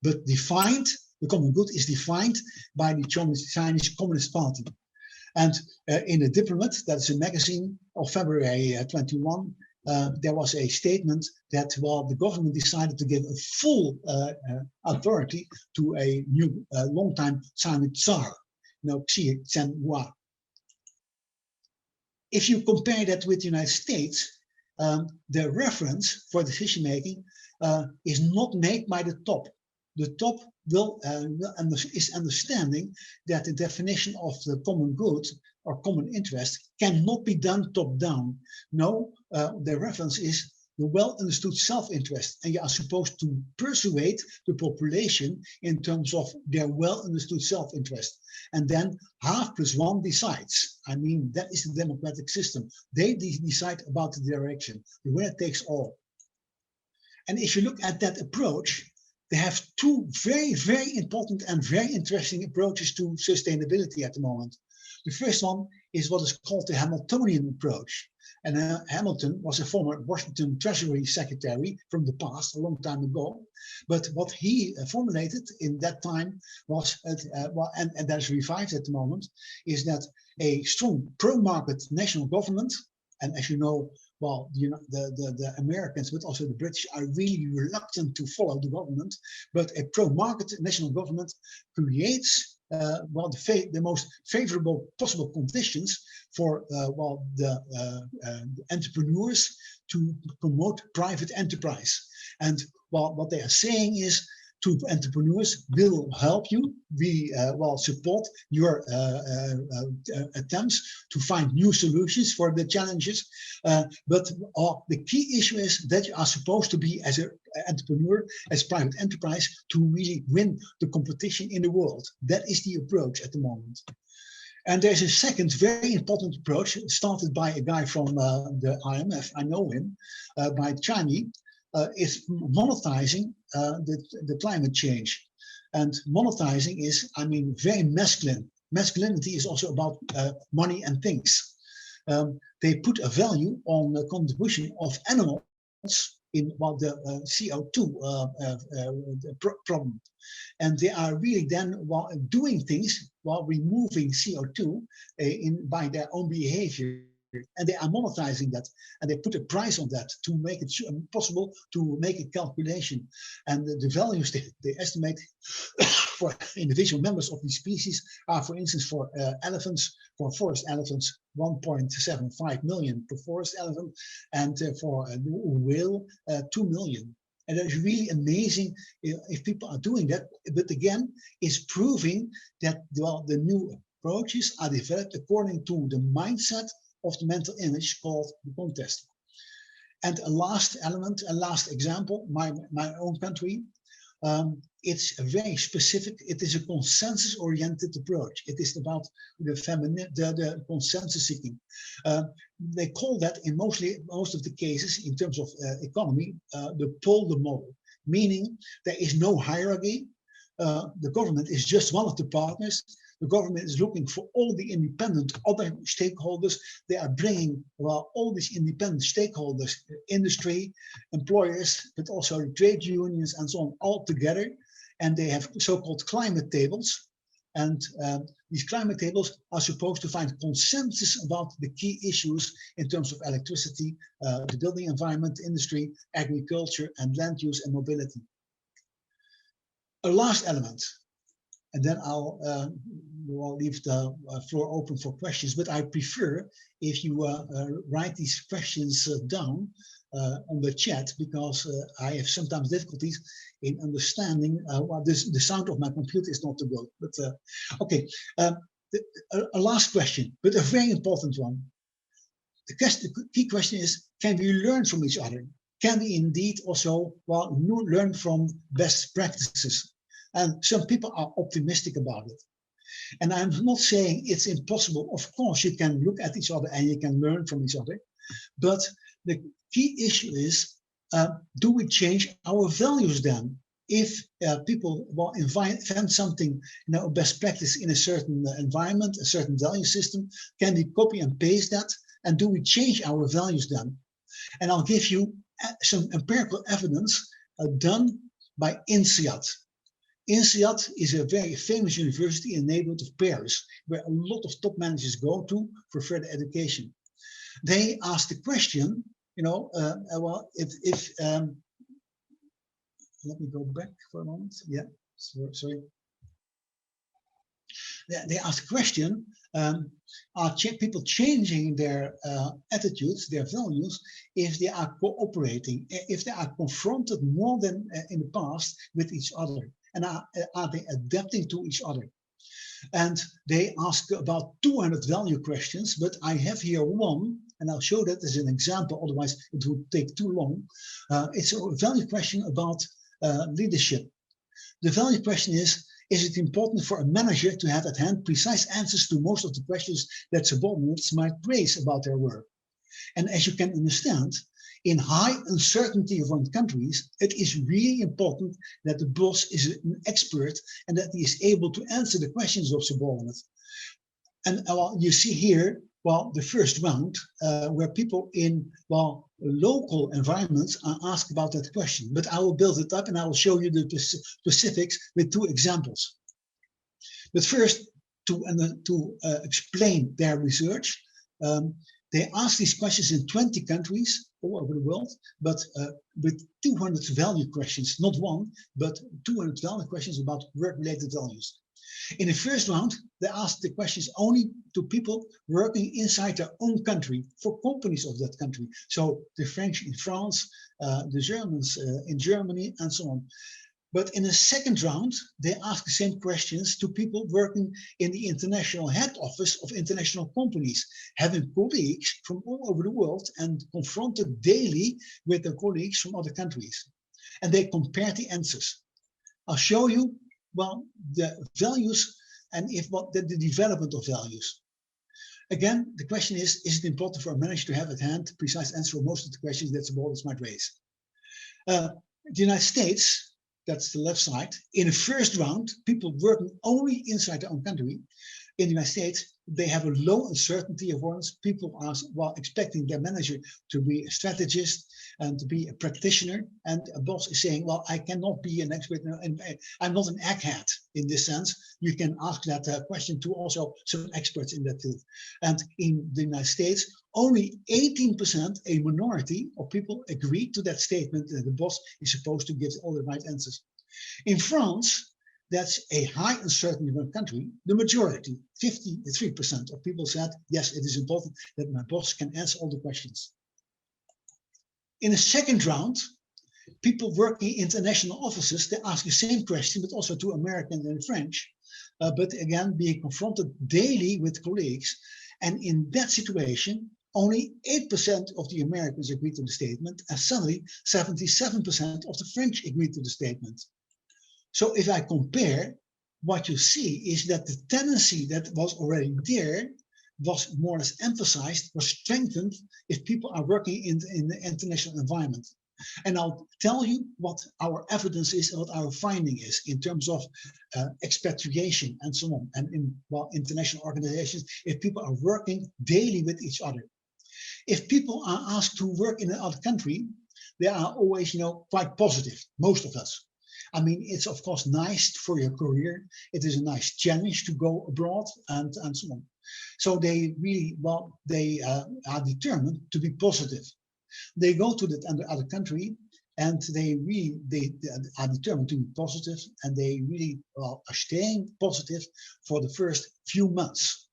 but defined, the common good is defined by the Chinese Communist Party. And in The Diplomat, that's a magazine of February 21, there was a statement that the government decided to give a full authority to a new long-time Sino Tsar, Xi Jinping. If you compare that with the United States, the reference for decision making is not made by the top. The top is understanding that the definition of the common good or common interest cannot be done top down. No, the reference is the well-understood self-interest, and you are supposed to persuade the population in terms of their well-understood self-interest. And then half plus one decides. I mean, that is the democratic system. They decide about the direction. The winner takes all. And if you look at that approach, they have two very, very important and very interesting approaches to sustainability at the moment. The first one is what is called the Hamiltonian approach. And Hamilton was a former Washington Treasury Secretary from the past, a long time ago. But what he formulated in that time was, and that is revived at the moment, is that a strong pro-market national government, and as you know, well, the Americans, but also the British are really reluctant to follow the government, but a pro-market national government creates well, the most favorable possible conditions for the entrepreneurs to promote private enterprise. And what they are saying is, to entrepreneurs, will help you. We support your attempts to find new solutions for the challenges. But the key issue is that you are supposed to be, as an entrepreneur, as private enterprise, to really win the competition in the world. That is the approach at the moment. And there's a second very important approach started by a guy from the IMF, I know him, by Chani, is monetizing the climate change. And monetizing is, I mean, very masculine. Masculinity is also about money and things. They put a value on the contribution of animals in the CO2 problem. And they are really then doing things while removing CO2 by their own behavior. And they are monetizing that, and they put a price on that to make it possible to make a calculation. And the values they estimate for individual members of these species are, for instance, for elephants, for forest elephants, 1.75 million per forest elephant, and for a whale, 2 million. And that is really amazing if people are doing that. But again, it's proving that the new approaches are developed according to the mindset of the mental image called the contest. And a last element, a last example, my own country, it's a very specific, it is a consensus-oriented approach. It is about the consensus seeking. They call that in most of the cases, in terms of economy, the polar model, meaning there is no hierarchy. The government is just one of the partners. The government is looking for all the independent other stakeholders. They are bringing all these independent stakeholders, industry, employers, but also trade unions and so on, all together. And they have so-called climate tables. And these climate tables are supposed to find consensus about the key issues in terms of electricity, the building environment, industry, agriculture, and land use and mobility. A last element. And then I'll leave the floor open for questions, but I prefer if you write these questions down on the chat, because I have sometimes difficulties in understanding the sound of my computer is not too good. But okay, a last question, but a very important one. The key question is, can we learn from each other? Can we indeed also learn from best practices? And some people are optimistic about it. And I'm not saying it's impossible. Of course, you can look at each other and you can learn from each other. But the key issue is, do we change our values then? If people invent something, best practice in a certain environment, a certain value system, can we copy and paste that? And do we change our values then? And I'll give you some empirical evidence done by INSEAD. INSEAD is a very famous university in the neighborhood of Paris, where a lot of top managers go to for further education. They asked the question, let me go back for a moment. Yeah, sorry. They asked the question, are people changing their attitudes, their values, if they are cooperating, if they are confronted more than in the past with each other? And are they adapting to each other? And they ask about 200 value questions, but I have here one and I'll show that as an example, otherwise it would take too long. It's a value question about leadership. The value question is it important for a manager to have at hand precise answers to most of the questions that subordinates might raise about their work? And as you can understand, in high uncertainty of run countries, it is really important that the boss is an expert and that he is able to answer the questions of subordinates. And you see here, the first round where people in, local environments are asked about that question. But I will build it up and I will show you the specifics with two examples. But first, to explain their research, they asked these questions in 20 countries all over the world, but with 200 value questions, not one, but 200 value questions about work-related values. In the first round, they asked the questions only to people working inside their own country, for companies of that country. So the French in France, the Germans in Germany, and so on. But in the second round, they asked the same questions to people working in the international head office of international companies, having colleagues from all over the world and confronted daily with their colleagues from other countries. And they compared the answers. I'll show you, the values and the development of values. Again, the question is it important for a manager to have at hand precise answer for most of the questions that subordinates might raise? The United States, that's the left side. In the first round, people working only inside their own country. In the United States, they have a low uncertainty avoidance. People are expecting their manager to be a strategist and to be a practitioner. And a boss is saying, I cannot be an expert. And I'm not an egghead in this sense. You can ask that question to also some experts in that field. And in the United States, only 18%, a minority of people, agree to that statement that the boss is supposed to give all the right answers. In France, that's a high uncertainty country. The majority, 53% of people said, yes, it is important that my boss can answer all the questions. In the second round, people working in international offices, they ask the same question, but also to American and French, but again, being confronted daily with colleagues. And in that situation, only 8% of the Americans agreed to the statement, and suddenly 77% of the French agreed to the statement. So if I compare, what you see is that the tendency that was already there was more or less emphasized, was strengthened if people are working in the international environment. And I'll tell you what our evidence is and what our finding is in terms of expatriation and so on, and in international organizations, if people are working daily with each other. If people are asked to work in another country, they are always, quite positive, most of us. I mean, it's of course nice for your career. It is a nice challenge to go abroad and so on. So they really, they are determined to be positive. They go to the other country and they are determined to be positive, and they really are staying positive for the first few months.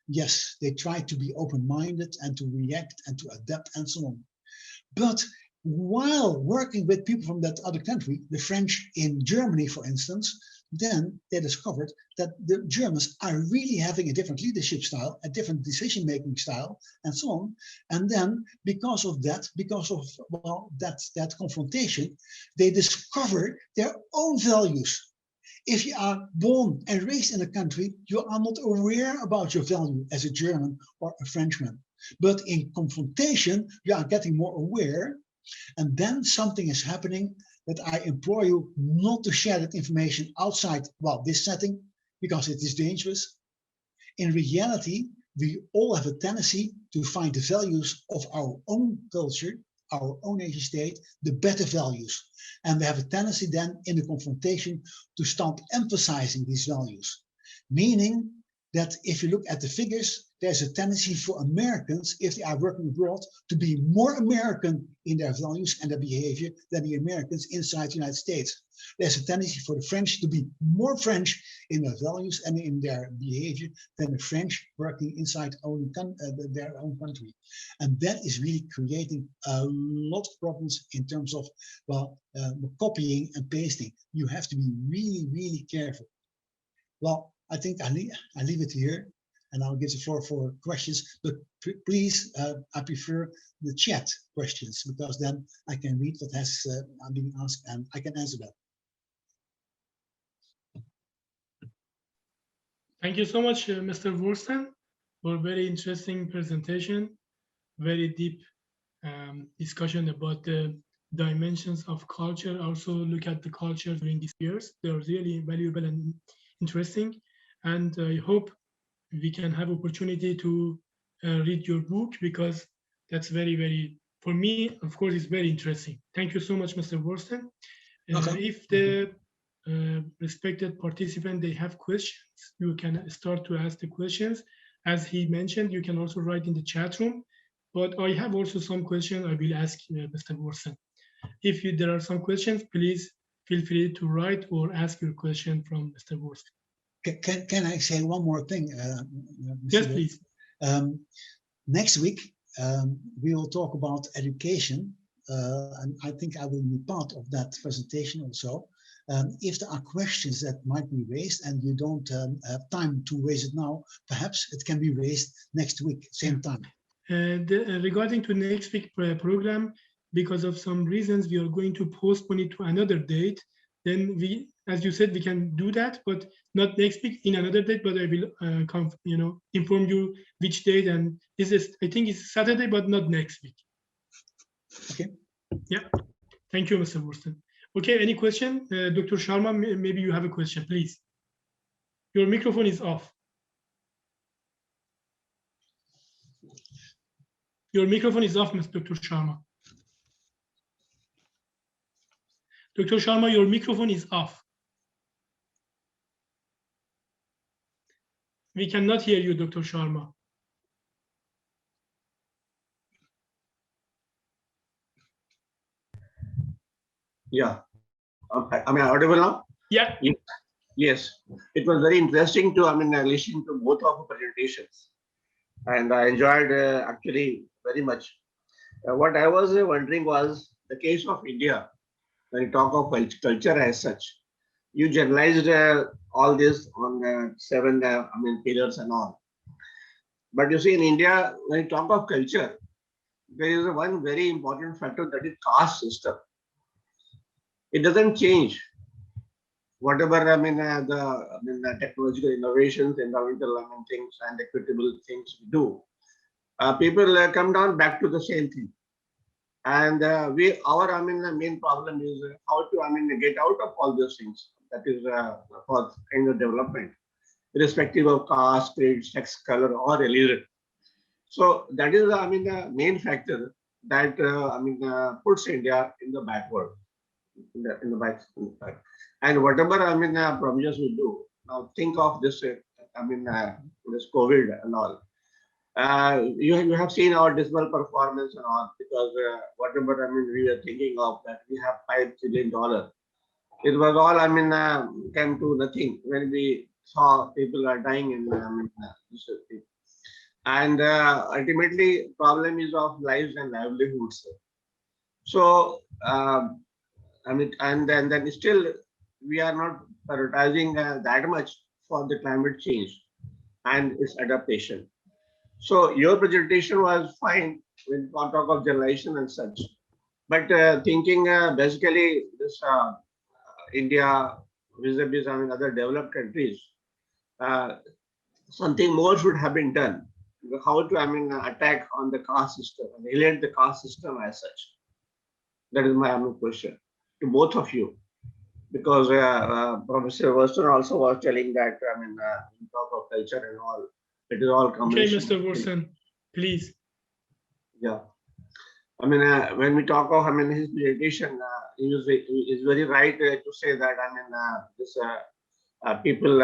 Yes, they try to be open-minded and to react and to adapt and so on. But while working with people from that other country, the French in Germany, for instance, then they discovered that the Germans are really having a different leadership style, a different decision-making style, and so on. And then because of that, that confrontation, they discover their own values. If you are born and raised in a country, you are not aware about your value as a German or a Frenchman. But in confrontation, you are getting more aware. And then something is happening that I implore you not to share that information outside, this setting, because it is dangerous. In reality, we all have a tendency to find the values of our own culture, our own nation state, the better values. And we have a tendency then in the confrontation to start emphasizing these values. Meaning that if you look at the figures, there's a tendency for Americans, if they are working abroad, to be more American in their values and their behavior than the Americans inside the United States. There's a tendency for the French to be more French in their values and in their behavior than the French working inside their own country. And that is really creating a lot of problems in terms of copying and pasting. You have to be really, really careful. Well, I think I leave it here. and I'll give the floor for questions. But please, I prefer the chat questions, because then I can read what has been asked and I can answer that. Thank you so much, Mr. Worston, for a very interesting presentation, very deep discussion about the dimensions of culture. Also look at the culture during these years. They are really valuable and interesting. And I hope we can have opportunity to read your book, because that's very, very, for me, of course, it's very interesting. Thank you so much, Mr. Worston. If the respected participant, they have questions, you can start to ask the questions. As he mentioned, you can also write in the chat room, but I have also some questions I will ask Mr. Worston. If there are some questions, please feel free to write or ask your question from Mr. Worston. Can I say one more thing? Yes, please. Next week, we will talk about education, and I think I will be part of that presentation also. If there are questions that might be raised and you don't have time to raise it now, perhaps it can be raised next week, same time. Regarding to next week program, because of some reasons, we are going to postpone it to another date. Then we, as you said, we can do that, but not next week, in another date. But I will, inform you which date. And this is, I think it's Saturday, but not next week. Okay. Yeah. Thank you, Mr. Worston. Okay. Any question, Dr. Sharma? Maybe you have a question, please. Your microphone is off. Your microphone is off, Mr. Dr. Sharma. Dr. Sharma, your microphone is off. We cannot hear you, Dr. Sharma. Yeah. Okay. Am I audible now? Yeah. Yes. It was very interesting to, listen to both of the presentations. And I enjoyed actually very much. What I was wondering was the case of India. When you talk of culture as such, you generalized all this on 7 pillars and all. But you see, in India, when you talk of culture, there is one very important factor, that is caste system. It doesn't change. Whatever the technological innovations, environmental things, and equitable things we do, people come down back to the same thing. And our main problem is how to get out of all those things. That is for kind of development, irrespective of caste, creed, sex, color, or religion. So that is the main factor that puts India in the backward, in the back. And whatever provisions we do now, think of this. This COVID and all. You have seen our dismal performance and all, because whatever we were thinking of, that we have $5 trillion, it was all came to nothing when we saw people are dying in this thing. And ultimately, problem is of lives and livelihoods. So and then still we are not prioritizing that much for the climate change and its adaptation. So your presentation was fine when we talk of generalization and such, but thinking basically this India vis-a-vis other developed countries, something more should have been done. How to attack on the caste system and relate the caste system as such. That is my question to both of you, because Professor Worston also was telling that in talk of culture and all, it is all combination. Okay, Mr. Worston, please. Yeah, when we talk of his presentation, he is very right to say that this people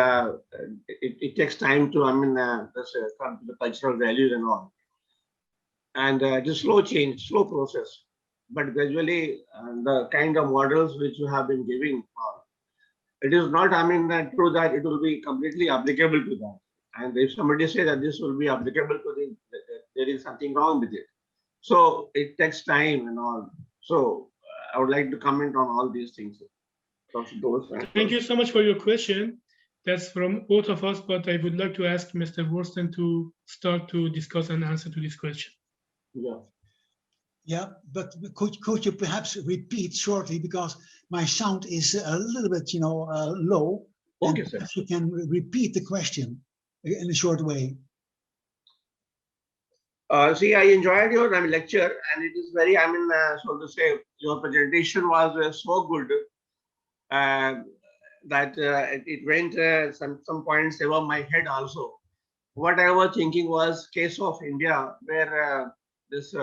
it takes time to this come to the cultural values and all, and it is slow change, slow process, but gradually the kind of models which you have been giving, it is not true that it will be completely applicable to that. And if somebody says that this will be applicable to this, there is something wrong with it. So it takes time and all. So I would like to comment on all these things. Thank you so much for your question. That's from both of us, but I would like to ask Mr. Worsten to start to discuss and answer to this question. Yeah. Yeah, but could you perhaps repeat shortly, because my sound is a little bit, low. Okay, and sir. if you can repeat the question in a short way. See, I enjoyed your lecture, and it is very, so to say, your presentation was so good that it went some points above my head also. What I was thinking was case of India, where this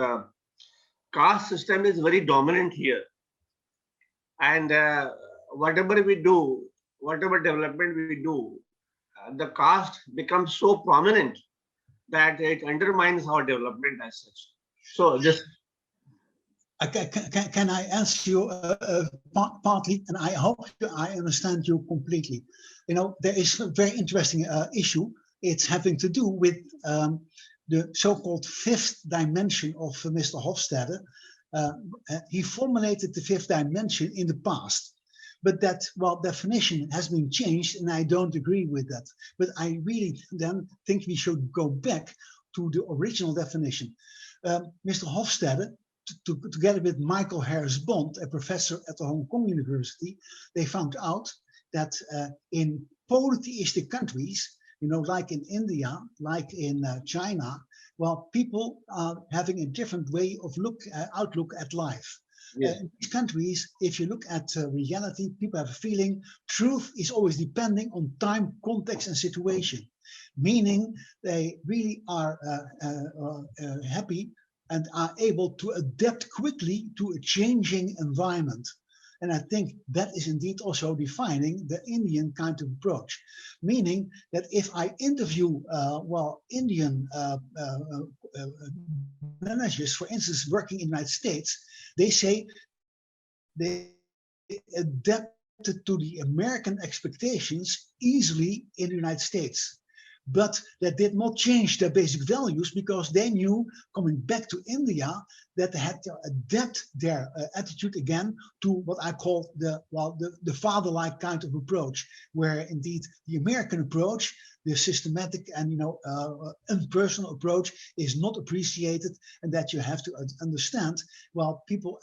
caste system is very dominant here, and whatever we do, whatever development we do, the caste becomes so prominent that it undermines our development as such. So just can I answer you partly, and I hope I understand you completely. There is a very interesting issue. It's having to do with the so-called fifth dimension of Mr. Hofstede. He formulated the fifth dimension in the past, but that, definition has been changed, and I don't agree with that. But I really then think we should go back to the original definition. Mr. Hofstede, together with Michael Harris Bond, a professor at the Hong Kong University, they found out that in polytheistic countries, like in India, like in China, people are having a different way of outlook at life. yes. In these countries, if you look at reality, people have a feeling truth is always depending on time, context, and situation, meaning they really are happy and are able to adapt quickly to a changing environment. And I think that is indeed also defining the Indian kind of approach, meaning that if I interview, Indian managers, for instance, working in the United States, they say they adapted to the American expectations easily in the United States. But that did not change their basic values, because they knew, coming back to India, that they had to adapt their attitude again to what I call the father-like kind of approach, where indeed the American approach, the systematic and impersonal approach, is not appreciated, and that you have to understand. People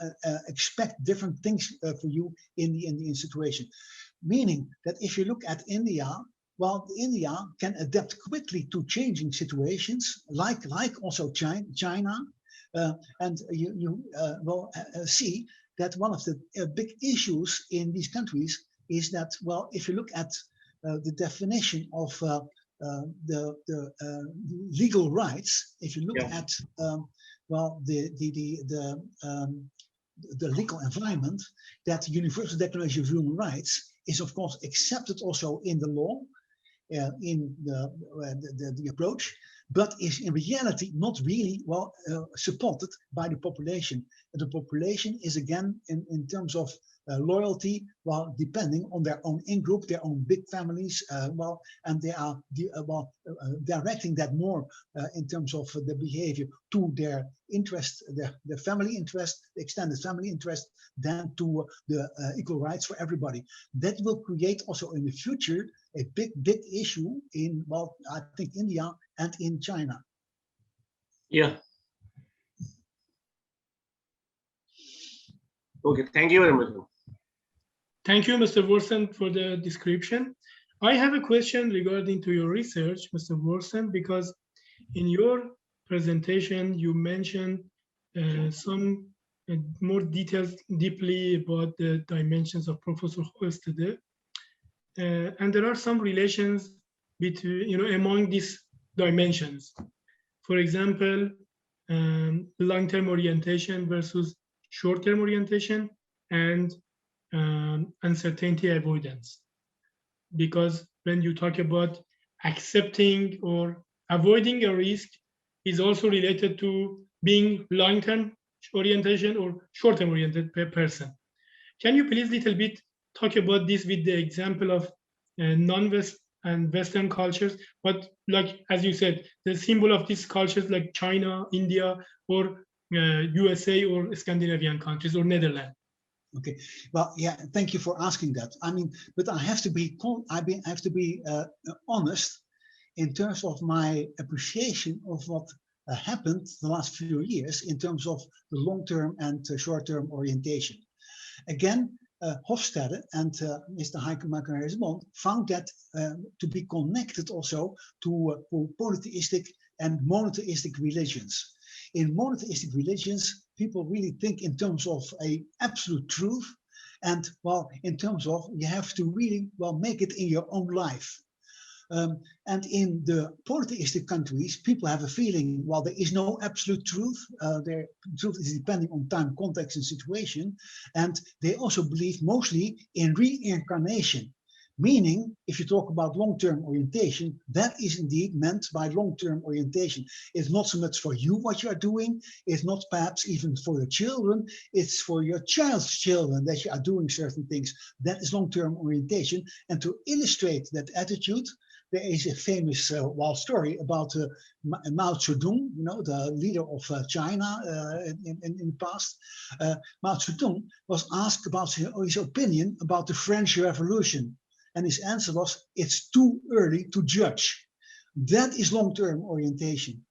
expect different things for you in the Indian situation, meaning that if you look at India. India can adapt quickly to changing situations, like also China, and you see that one of the big issues in these countries is that, if you look at the definition of the legal rights, if you look at the legal environment, that Universal Declaration of Human Rights is of course accepted also in the law. In the approach, but is in reality not really supported by the population. And the population is again in terms of loyalty, depending on their own in-group, their own big families, and they are directing that more in terms of the behavior to their interest, their family interest, the extended family interest, than to the equal rights for everybody. That will create also in the future a big issue in, I think, India and in China. Yeah. Okay, thank you very much. Thank you, Mr. Worsten, for the description. I have a question regarding to your research, Mr. Worsten, because in your presentation, you mentioned some more details deeply about the dimensions of Professor Hofstede. And there are some relations between, among these dimensions. For example, long-term orientation versus short-term orientation, and uncertainty avoidance. Because when you talk about accepting or avoiding a risk, is also related to being long-term orientation or short-term oriented person. Can you please little bit talk about this with the example of non-West and Western cultures, but like, as you said, the symbol of these cultures like China, India, or USA, or Scandinavian countries, or Netherlands? Okay, well, yeah, thank you for asking that. I mean, but I have to be honest in terms of my appreciation of what happened the last few years in terms of the long-term and short-term orientation. Again, Hofstede and Mr. Michael Harris-Bond found that to be connected also to polytheistic and monotheistic religions. In monotheistic religions, people really think in terms of a absolute truth, and well, in terms of you have to really well make it in your own life. And in the polytheistic countries, people have a feeling, well, there is no absolute truth. Their truth is depending on time, context, and situation. And they also believe mostly in reincarnation. Meaning, if you talk about long-term orientation, that is indeed meant by long-term orientation. It's not so much for you what you are doing. It's not perhaps even for your children. It's for your child's children that you are doing certain things. That is long-term orientation. And to illustrate that attitude, there is a famous story about Mao Zedong, you know, the leader of China in the past. Mao Zedong was asked about his opinion about the French Revolution. And his answer was, it's too early to judge. That is long-term orientation.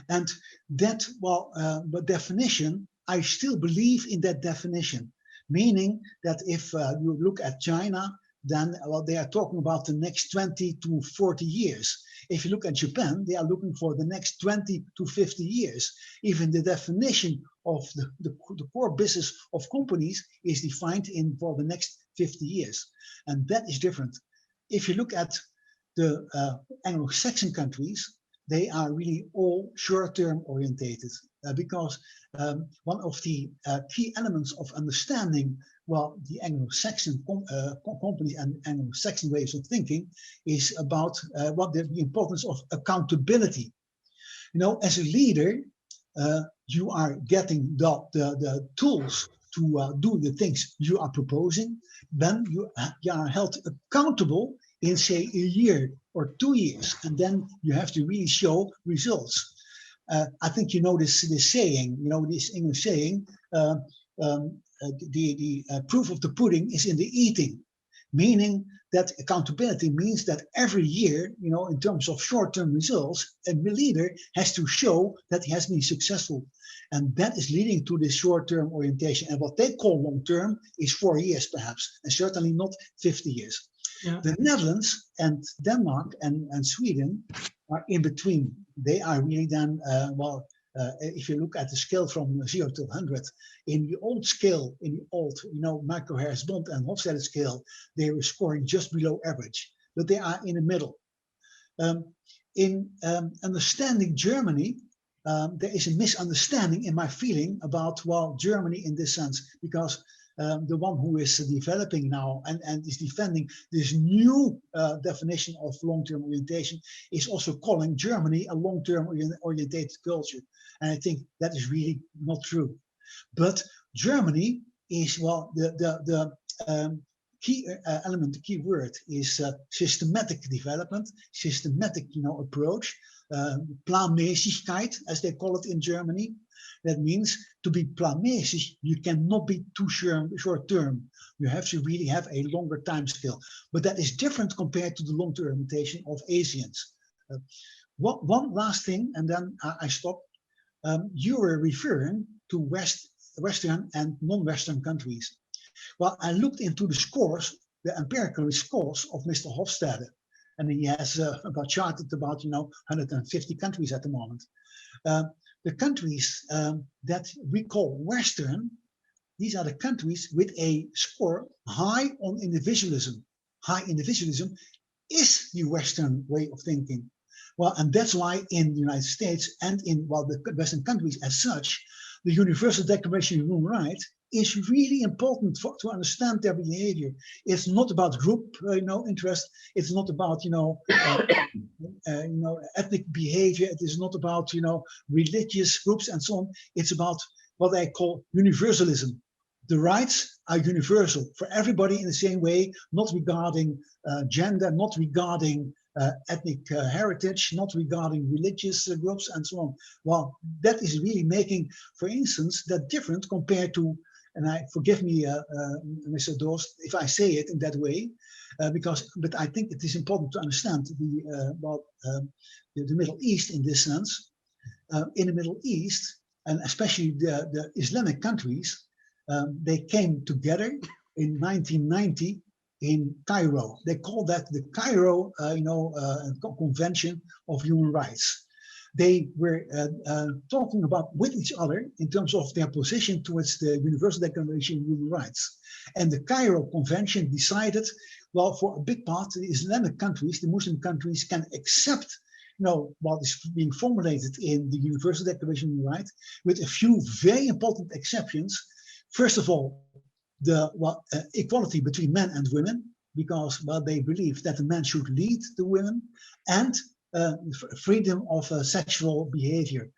And that, the definition, I still believe in that definition. Meaning that if you look at China, then they are talking about the next 20 to 40 years. If you look at Japan, they are looking for the next 20 to 50 years. Even the definition of the core business of companies is defined for the next 50 years. And that is different. If you look at the Anglo-Saxon countries, they are really all short-term orientated because one of the key elements of understanding the Anglo-Saxon company and Anglo-Saxon ways of thinking is about the importance of accountability. You know, as a leader, you are getting the tools to do the things you are proposing. Then you are held accountable in, say, a year or 2 years, and then you have to really show results. I think you know this saying, you know, this English saying, the proof of the pudding is in the eating, meaning that accountability means that every year, you know, in terms of short-term results, a leader has to show that he has been successful. And that is leading to this short-term orientation. And what they call long-term is 4 years, perhaps, and certainly not 50 years. Yeah. The Netherlands and Denmark and Sweden are in between. They are really then, if you look at the scale from 0 to 100, in the old scale, in the old, you know, Michael Harris-Bond and Hofstede scale, they were scoring just below average, but they are in the middle. In understanding Germany, there is a misunderstanding in my feeling about, Germany in this sense, because the one who is developing now and is defending this new definition of long-term orientation is also calling Germany a long-term orientated culture. And I think that is really not true. But Germany is, the key element, the key word is systematic development, systematic, you know, approach, planmäßigkeit, as they call it in Germany. That means to be planmäßig, you cannot be too short term. You have to really have a longer time scale. But that is different compared to the long-term orientation of Asians. One last thing, and then I stop. You were referring to Western and non-Western countries. Well, I looked into the scores, the empirical scores of Mr. Hofstede, and he has charted about 150 countries at the moment. The countries that we call Western, these are the countries with a score high on individualism. High individualism is the Western way of thinking. Well, and that's why in the United States and in the Western countries as such, the Universal Declaration of Human Rights is really important to understand their behavior. It's not about group, interest. It's not about, ethnic behavior. It is not about, religious groups and so on. It's about what they call universalism. The rights are universal for everybody in the same way, not regarding gender, not regarding ethnic heritage, not regarding religious groups and so on. Well, that is really making, for instance, that different compared to and I forgive me, Mr. Dost, if I say it in that way, but I think it is important to understand the Middle East in this sense. In the Middle East, and especially the Islamic countries, they came together in 1990 in Cairo. They call that the Cairo, Convention of Human Rights. They were talking about with each other in terms of their position towards the Universal Declaration of Human Rights. And the Cairo Convention decided, well, for a big part, the Islamic countries, the Muslim countries, can accept what is being formulated in the Universal Declaration of Human Rights, with a few very important exceptions. First of all, the equality between men and women, because they believe that the man should lead the women, and freedom of sexual behavior,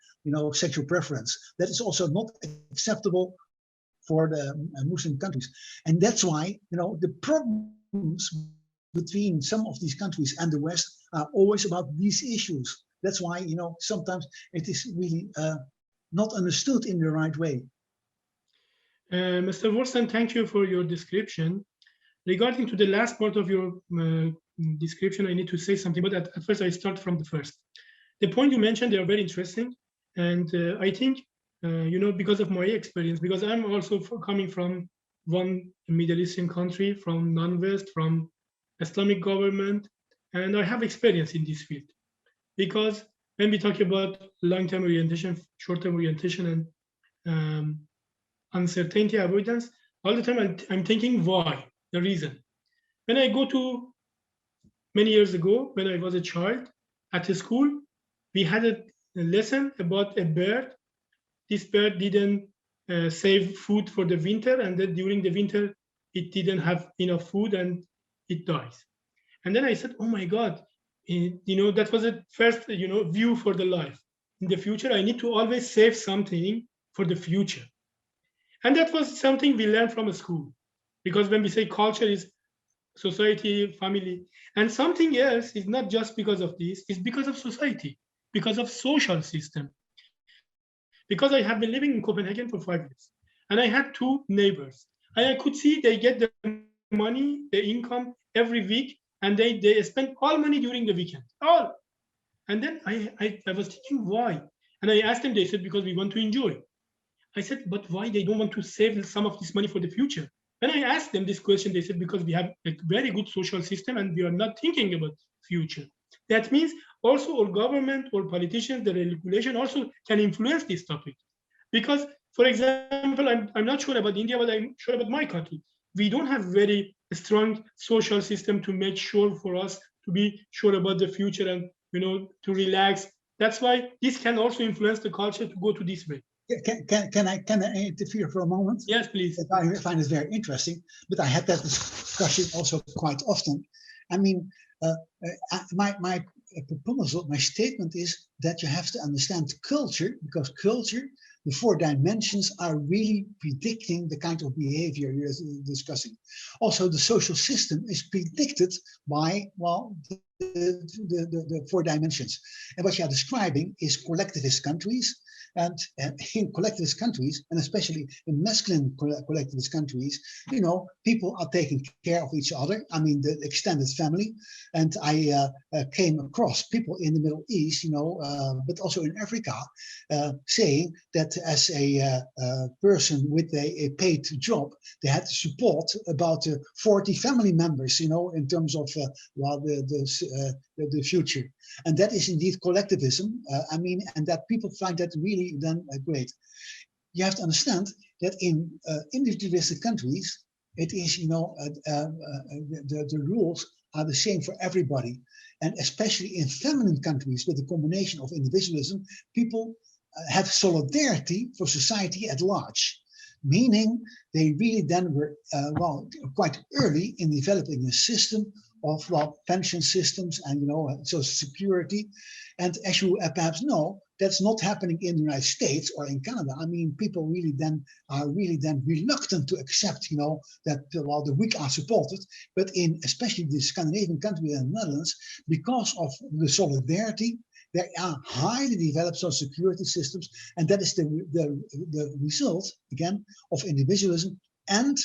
sexual preference. That is also not acceptable for the Muslim countries. And that's why, the problems between some of these countries and the West are always about these issues. That's why, sometimes it is really not understood in the right way. Mr. Wolfson, thank you for your description. Regarding to the last part of your description, I need to say something, but at first I start from the first. The point you mentioned, they are very interesting. And I think, because of my experience, because I'm also coming from one Middle Eastern country, from non-West, from Islamic government, and I have experience in this field. Because when we talk about long-term orientation, short-term orientation, and uncertainty avoidance, all the time I'm thinking why, the reason. When I go to, many years ago, when I was a child at a school, we had a lesson about a bird. This bird didn't save food for the winter, and then during the winter, it didn't have enough food and it dies. And then I said, oh my God, that was a first, view for the life. In the future, I need to always save something for the future. And that was something we learned from a school. Because when we say culture is society, family, and something else is not just because of this, it's because of society, because of social system. Because I have been living in Copenhagen for 5 years, and I had 2 neighbors, and I could see they get the money, the income every week, and they spend all money during the weekend, all. And then I was thinking, why? And I asked them, they said, because we want to enjoy. I said, but why they don't want to save some of this money for the future? When I asked them this question, they said, because we have a very good social system and we are not thinking about future. That means also our government or politicians, the regulation also can influence this topic. Because, for example, I'm not sure about India, but I'm sure about my country. We don't have very strong social system to make sure for us to be sure about the future and, to relax. That's why this can also influence the culture to go to this way. Can I interfere for a moment? Yes, please. I find it very interesting, but I had that discussion also quite often. I mean, my proposal, my statement is that you have to understand culture, because culture, the 4 dimensions are really predicting the kind of behavior you're discussing. Also, the social system is predicted by, the 4 dimensions. And what you are describing is collectivist countries. And in collectivist countries, and especially in masculine collectivist countries, people are taking care of each other. I mean, the extended family. And I came across people in the Middle East, but also in Africa, saying that as a person with a paid job, they had to support about 40 family members, in terms of the future. And that is indeed collectivism. And that people find that really then great. You have to understand that in individualistic countries, it is, the rules are the same for everybody. And especially in feminine countries with a combination of individualism, people have solidarity for society at large. Meaning they really then were, quite early in developing a system of pension systems and social security. And as you perhaps know, that's not happening in the United States or in Canada. I mean, people really then are reluctant to accept, that the weak are supported. But in especially the Scandinavian country and the Netherlands, because of the solidarity, There are highly developed social security systems, and that is the result, again, of individualism and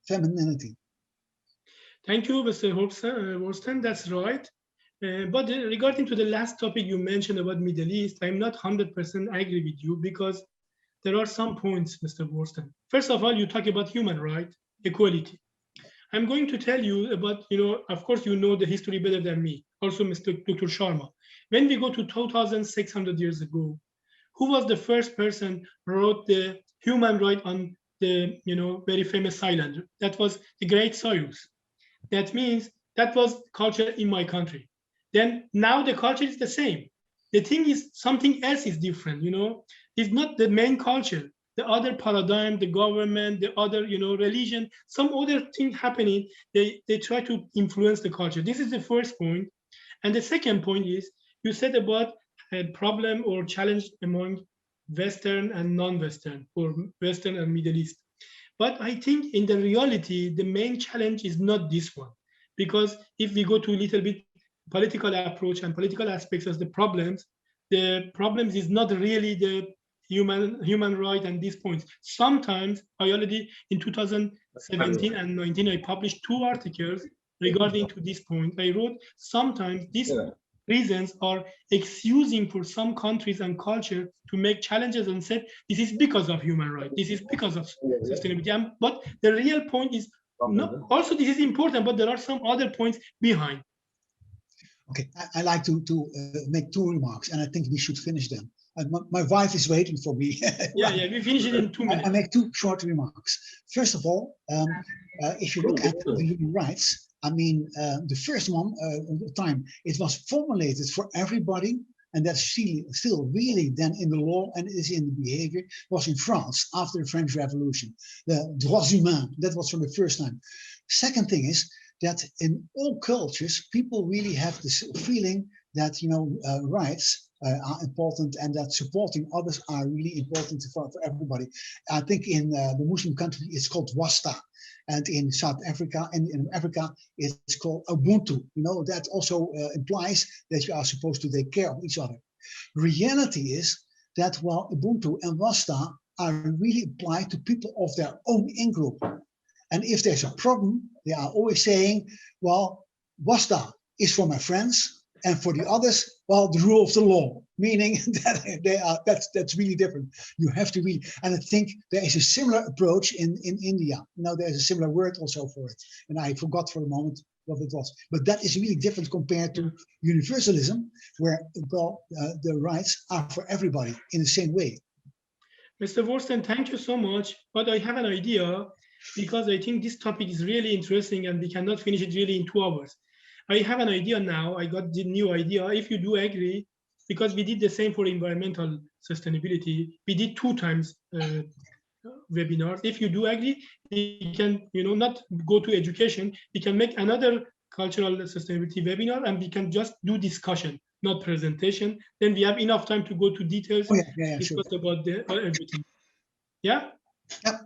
femininity. Thank you, Mr. Wolsten. That's right. But regarding to the last topic you mentioned about Middle East, I'm not 100% agree with you, because there are some points, Mr. Wolsten. First of all, you talk about human rights, equality. I'm going to tell you about, of course, you know the history better than me, also Mr. Dr. Sharma. When we go to 2,600 years ago, who was the first person who wrote the human right on the, very famous island? That was the Great Cyrus. That means that was culture in my country. Then now the culture is the same. The thing is something else is different, It's not the main culture. The other paradigm, the government, the other, religion, some other thing happening, they try to influence the culture. This is the first point. And the second point is, you said about a problem or challenge among Western and non-Western, or Western and Middle East. But I think in the reality, the main challenge is not this one. Because if we go to a little bit political approach and political aspects as the problems is not really the human right and these points. Sometimes I already in 2017 and 19, I published 2 articles regarding to this point. I wrote sometimes these reasons are excusing for some countries and culture to make challenges and said, this is because of human rights, this is because of sustainability. But the real point is, also this is important, but there are some other points behind. Okay, I like to make 2 remarks, and I think we should finish them. My wife is waiting for me. Yeah, we finish it in 2 minutes. I make 2 short remarks. First of all, if you look at the human rights, I mean, the first one, time, it was formulated for everybody, and that's still really then in the law and is in the behavior, was in France after the French Revolution. The droits humains, that was from the first time. Second thing is that in all cultures, people really have this feeling that, rights are important, and that supporting others are really important for everybody. I think in the Muslim country, it's called wasta. And in South Africa and in Africa, it's called Ubuntu. That also implies that you are supposed to take care of each other. Reality is that while Ubuntu and wasta are really applied to people of their own in-group. And if there's a problem, they are always saying, well, wasta is for my friends, and for the others, well, the rule of the law, meaning that that's really different. You have to really, and I think there is a similar approach in India. There's a similar word also for it, and I forgot for a moment what it was. But that is really different compared to universalism, where the rights are for everybody in the same way. Mr. Wolsten, thank you so much. But I have an idea, because I think this topic is really interesting and we cannot finish it really in 2 hours. I have an idea now. I got the new idea. If you do agree, because we did the same for environmental sustainability, we did 2 times webinars. If you do agree, we can, not go to education. We can make another cultural sustainability webinar, and we can just do discussion, not presentation. Then we have enough time to go to details, discuss sure. About everything. Yeah? Yep.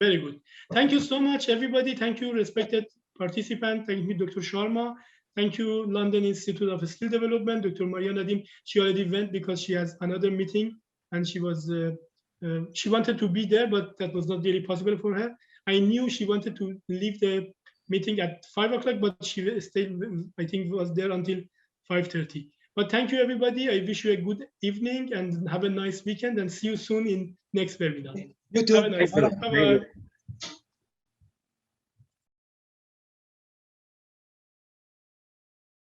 Very good. Thank you so much, everybody. Thank you, respected participant. Thank you, Dr. Sharma. Thank you, London Institute of Skill Development. Dr. Maria Nadim, she already went because she has another meeting, and she wanted to be there, but that was not really possible for her. I knew she wanted to leave the meeting at 5 o'clock, but she stayed, I think, was there until 5:30. But thank you, everybody. I wish you a good evening and have a nice weekend, and see you soon in next webinar. You too. Have a nice day. Bye-bye.